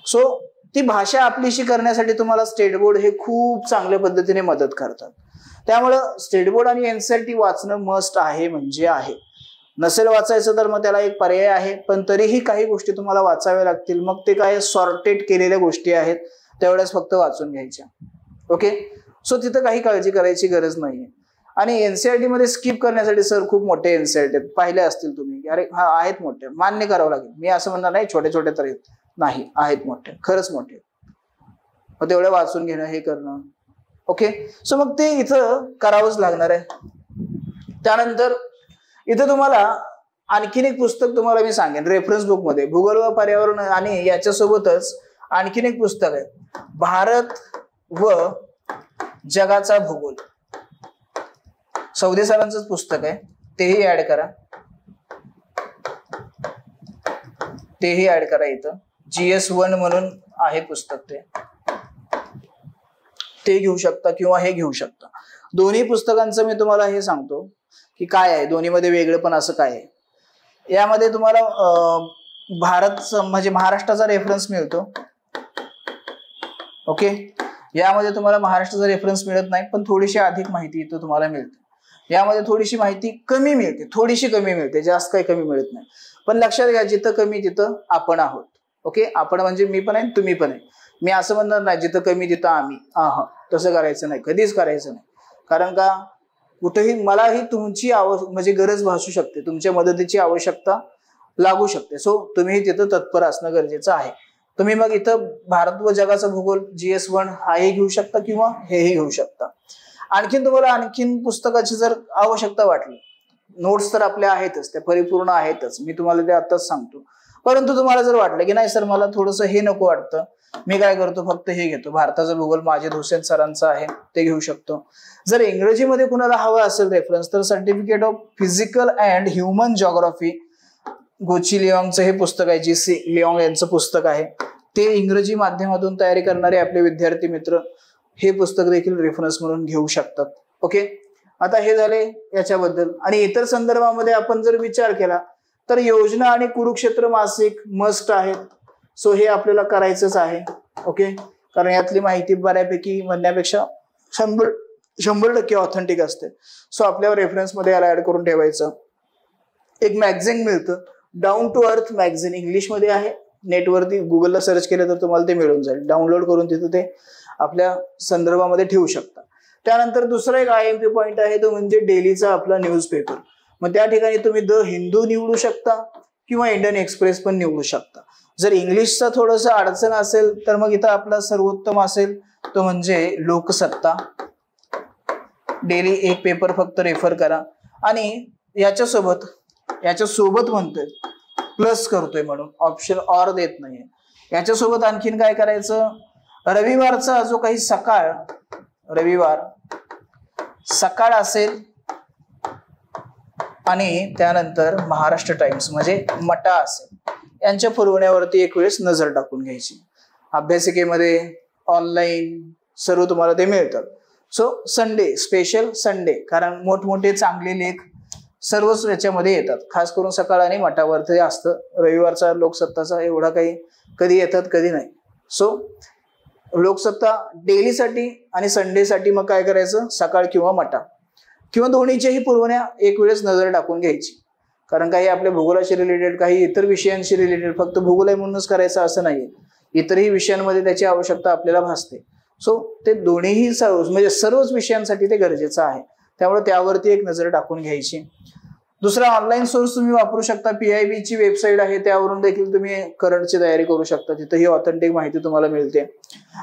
सो ती भाषा आपलीशी करण्यासाठी तुम्हाला स्टेट बोर्ड हे खूप चांगल्या पद्धतीने मदत करतात. त्यामुळं स्टेट बोर्ड आणि NCERT वाचणं मस्ट आहे म्हणजे आहे. नसेल वाचायचं तर मग त्याला एक पर्याय आहे पण तरीही काही गोष्टी तुम्हाला वाचाव्या लागतील. मग ते काय सॉर्टेड केलेल्या गोष्टी आहेत तेवढ्याच फक्त वाचून घ्यायच्या. ओके. सो तिथं काही काळजी करायची गरज नाहीये. आणि NCERT मध्ये स्किप करण्यासाठी सर खूप मोठे NCERT आहेत पाहिले असतील तुम्ही. अरे हा आहेत मोठे मान्य करावं लागेल. मी असं म्हणणार नाही छोटे छोटे तर नाही आहेत मोठे खरंच मोठे. मग तेवढे वाचून घेणं हे करणं. ओके. सो मग ते इथं करावंच लागणार आहे. त्यानंतर इथं तुम्हाला आणखीन एक पुस्तक तुम्हाला मी सांगेन रेफरन्स बुक मध्ये भूगोल व पर्यावरण आणि याच्यासोबतच आणखीन एक पुस्तक आहे भारत व जगाचा भूगोल. सौदे सरांचंच पुस्तक आहे तेही ऍड करा. तेही ऍड करा. इथं GS1 म्हणून आहे पुस्तक ते घेऊ शकता किंवा हे घेऊ शकता. दोन्ही पुस्तकांचं मी तुम्हाला हे सांगतो की काय आहे दोन्हीमध्ये वेगळं पण असं काय आहे. यामध्ये तुम्हाला भारत म्हणजे महाराष्ट्राचा रेफरन्स मिळतो. ओके, यामध्ये तुम्हाला महाराष्ट्राचा रेफरन्स मिळत नाही, पण थोडीशी अधिक माहिती इथं तुम्हाला मिळते. यामध्ये थोडीशी माहिती कमी मिळते, थोडीशी कमी मिळते, जास्त काही कमी मिळत नाही. पण लक्षात घ्या, जिथं कमी तिथं आपण आहोत. ओके, आपण म्हणजे मी पण आहे, तुम्ही पण आहे. मी असं म्हणणार नाही जिथं कमी तिथं आम्ही आहोत, तसं करायचं नाही, कधीच करायचं नाही. कारण का कुठेही मलाही तुमची म्हणजे गरज भासू शकते, तुमच्या मदतीची आवश्यकता लागू शकते. सो तुम्ही तिथं तत्पर असणं गरजेचं आहे. तुम्ही मग इथं भारत व जगाचा भूगोल GS1 हाही घेऊ शकता किंवा हेही घेऊ शकता. आणखीन तुम्हाला आणखीन पुस्तकाची जर आवश्यकता वाटली, नोट्स तर आपल्या आहेतच, त्या परिपूर्ण आहेतच, मी तुम्हाला ते आताच सांगतो. परंतु तुम्हाला जर वाटलं की नाही सर मला थोडंसं हे नको वाटतं, मी काय करतो फक्त हे घेतो, भारताचा भूगोल माजिद हुसेन सरांचा आहे, ते घेऊ शकतो. जर इंग्रजीमध्ये कुणाला हवं असेल रेफरन्स, तर certificate of physical and human geography गोची लिऑंगचं हे पुस्तक आहे, GC लिऑंग यांचं पुस्तक आहे. ते इंग्रजी माध्यमातून तयारी करणारे आपले विद्यार्थी मित्र हे पुस्तक देखील रेफरन्स म्हणून घेऊ शकतात. ओके, आता हे झाले याच्याबद्दल. आणि इतर संदर्भामध्ये आपण जर विचार केला तर योजना आणि कुरुक्षेत्र मासिक मस्ट आहेत. सो हे आपल्याला करायचंच आहे. ओके, कारण यातली माहिती बऱ्यापैकी म्हणण्यापेक्षा 100% ऑथेंटिक असते. सो आपल्याला रेफरन्स मध्ये याला ऍड करून ठेवायचं. एक मॅगझिन मिळतं, डाऊन टू अर्थ मॅगझिन, इंग्लिशमध्ये आहे. नेटवरती गुगलला सर्च केलं तर तुम्हाला ते मिळून जाईल. डाउनलोड करून तिथं ते आपल्या संदर्भामध्ये ठेवू शकता. त्यानंतर दुसरा एक IMP पॉइंट आहे, तो म्हणजे डेलीचा आपला न्यूजपेपर. मग त्या ठिकाणी तुम्ही द हिंदू निवडू शकता किंवा इंडियन एक्सप्रेस पण निवडू शकता. जर इंग्लिशचा थोडंसं अडचण असेल तर मग इथं आपला सर्वोत्तम असेल तो म्हणजे लोकसत्ता. डेली एक पेपर फक्त रेफर करा. आणि याच्यासोबत म्हणतोय प्लस करतोय म्हणून ऑप्शन ऑर देत नाहीये. याच्यासोबत आणखीन काय करायचं, रविवारचा जो काही रविवार सकाळ असेल आणि त्यानंतर महाराष्ट्र टाइम्स म्हणजे मटा असेल, यांच्या पुरवण्यावरती एक वेळेस नजर टाकून घ्यायची. अभ्यासिकेमध्ये ऑनलाईन सर्व तुम्हाला ते मिळतात. सो संडे स्पेशल संडे, कारण मोठमोठे चांगले लेख सर्वच याच्यामध्ये येतात, खास करून सकाळ आणि मटावरती असतं. रविवारचा लोकसत्ताचा एवढा काही कधी येतात कधी नाही. सो लोकसत्ता डेलीसाठी आणि संडेसाठी मग काय करायचं, सकाळ किंवा मटा किंवा दोन्हीच्याही पुरवण्या एक वेळेस नजर टाकून घ्यायची. कारण काही आपल्या भूगोलाशी रिलेटेड, काही इतर विषयांशी रिलेटेड, फक्त भूगोल आहे म्हणूनच करायचं असं नाहीये, इतरही विषयांमध्ये त्याची आवश्यकता आपल्याला भासते. सो ते दोन्हीही म्हणजे सर्वच विषयांसाठी ते गरजेचं आहे. त्यामुळे त्यावरती एक नजर टाकून घ्यायची. दुसरा ऑनलाईन सोर्स तुम्ही वापरू शकता. PIB ची वेबसाईट आहे, त्यावरून देखील तुम्ही करंटची तयारी करू शकता. तिथंही ऑथेंटिक माहिती तुम्हाला मिळते.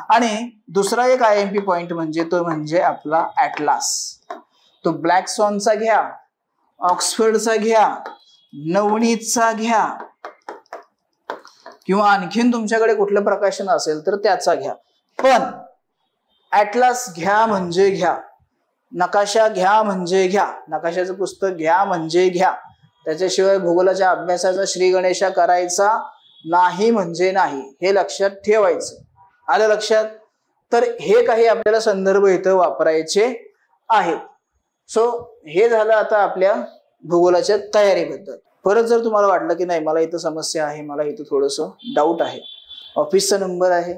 आणि दुसरा एक IMP पॉइंट तो म्हणजे आपला ॲटलास. तो ब्लॅक सॉनचा घ्या, ऑक्सफर्डचा घ्या, नवनीतचा घ्या किंवा आणखीन तुमच्याकडे कुठलं प्रकाशन असेल तर त्याचा घ्या. पण ॲटलास घ्या म्हणजे घ्या, नकाशा घ्या म्हणजे घ्या, नकाशाचं पुस्तक घ्या म्हणजे घ्या. त्याच्याशिवाय भूगोलाच्या अभ्यासाचा श्री गणेशा करायचा नाही म्हणजे नाही, हे लक्षात ठेवायचं. आलं लक्षात? तर हे काही आपल्याला संदर्भ इथं वापरायचे आहेत. सो हे झालं आता आपल्या भूगोलाच्या तयारीबद्दल. परत जर तुम्हाला वाटलं की नाही मला इथं समस्या आहे, मला इथं थोडंसं डाऊट आहे, ऑफिसचा नंबर आहे,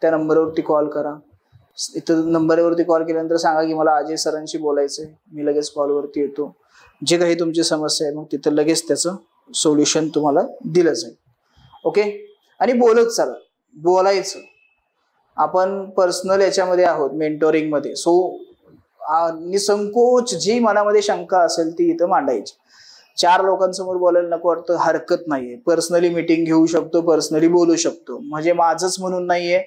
त्या नंबरवरती कॉल करा. इथं नंबरवरती कॉल केल्यानंतर सांगा की मला अजय सरांशी बोलायचंय, मी लगेच कॉलवरती येतो. जे काही तुमची समस्या आहे मग तिथं लगेच त्याचं सोल्युशन तुम्हाला दिलं जाईल. ओके, आणि बोलत चला, बोलायचं. आपण पर्सनल याच्यामध्ये आहोत, मेंटोरिंग मध्ये. सो निसंकोच जी मनामध्ये शंका असेल ती इथं मांडायची. 4 लोकांसमोर बोलायला नको वाटतं, हरकत नाहीये. पर्सनली मीटिंग घेऊ शकतो, पर्सनली बोलू शकतो. म्हणजे माझंच म्हणून नाहीये,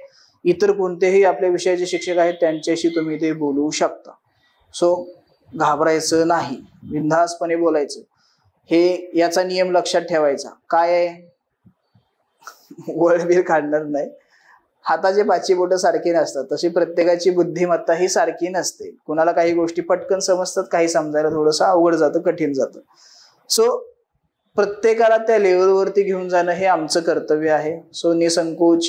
इतर कोणतेही आपल्या विषयाचे शिक्षक आहेत त्यांच्याशी तुम्ही ते बोलू शकता. सो घाबरायचं नाही, बिनधास्तपणे बोलायचं. हे याचा नियम लक्षात ठेवायचा. काय आहे, वळबीर काढणार नाही. हाताचे 5 बोटं सारखी नसतात, तशी प्रत्येकाची बुद्धिमत्ता ही सारखी नसते. कुणाला काही गोष्टी पटकन समजतात, काही समजायला थोडंसं अवघड जातं, कठीण जातं. सो प्रत्येकाला त्या लेवलवरती घेऊन जाणं हे आमचं कर्तव्य आहे. सो निसंकोच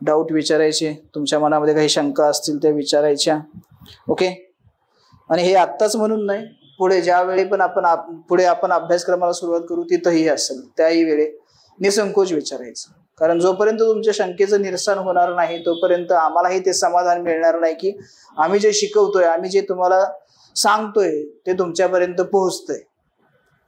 डाऊट विचारायचे, तुमच्या मनामध्ये काही शंका असतील त्या विचारायच्या. ओके, आणि हे आत्ताच म्हणून नाही, पुढे ज्यावेळी पण आपण अभ्यासक्रमाला सुरुवात करू तिथंही असेल, त्याही वेळी निसंकोच विचारायचं. कारण जोपर्यंत तुमच्या शंकेचं निरसन होणार नाही तोपर्यंत आम्हालाही ते समाधान मिळणार नाही की आम्ही जे शिकवतोय, आम्ही जे तुम्हाला सांगतोय ते तुमच्यापर्यंत पोहोचतंय.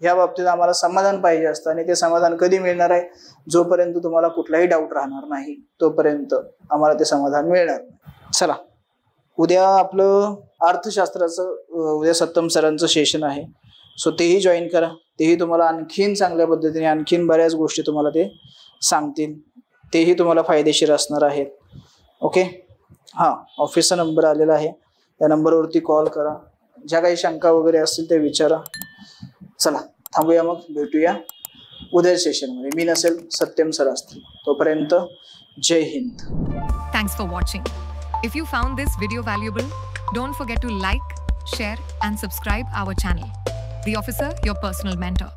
या बाबतीत आम्हाला समाधान पाहिजे असतं आणि ते समाधान कधी मिळणार आहे? जोपर्यंत तुम्हाला कुठलाही डाऊट राहणार नाही तोपर्यंत आम्हाला ते समाधान मिळणार नाही. चला, उद्या आपलं अर्थशास्त्राचं उद्या सत्तम सरांचं सेशन आहे. सो तेही जॉईन करा. तेही तुम्हाला आणखीन चांगल्या पद्धतीने आणखीन बऱ्याच गोष्टी तुम्हाला ते सांगतील. तेही तुम्हाला फायदेशीर असणार आहेत. ओके, हां, ऑफिसचा नंबर आलेला आहे, या नंबरवरती कॉल करा. ज्या काही शंका वगैरे असतील ते विचारा. चला थांबूया, मग भेटूया उद्या सेशनमध्ये. मी नसेल, सत्यम सर असतील. तोपर्यंत जय Hind. Thanks for watching. If you found this video valuable, don't forget to like, share and subscribe our channel. The Officer, your personal mentor.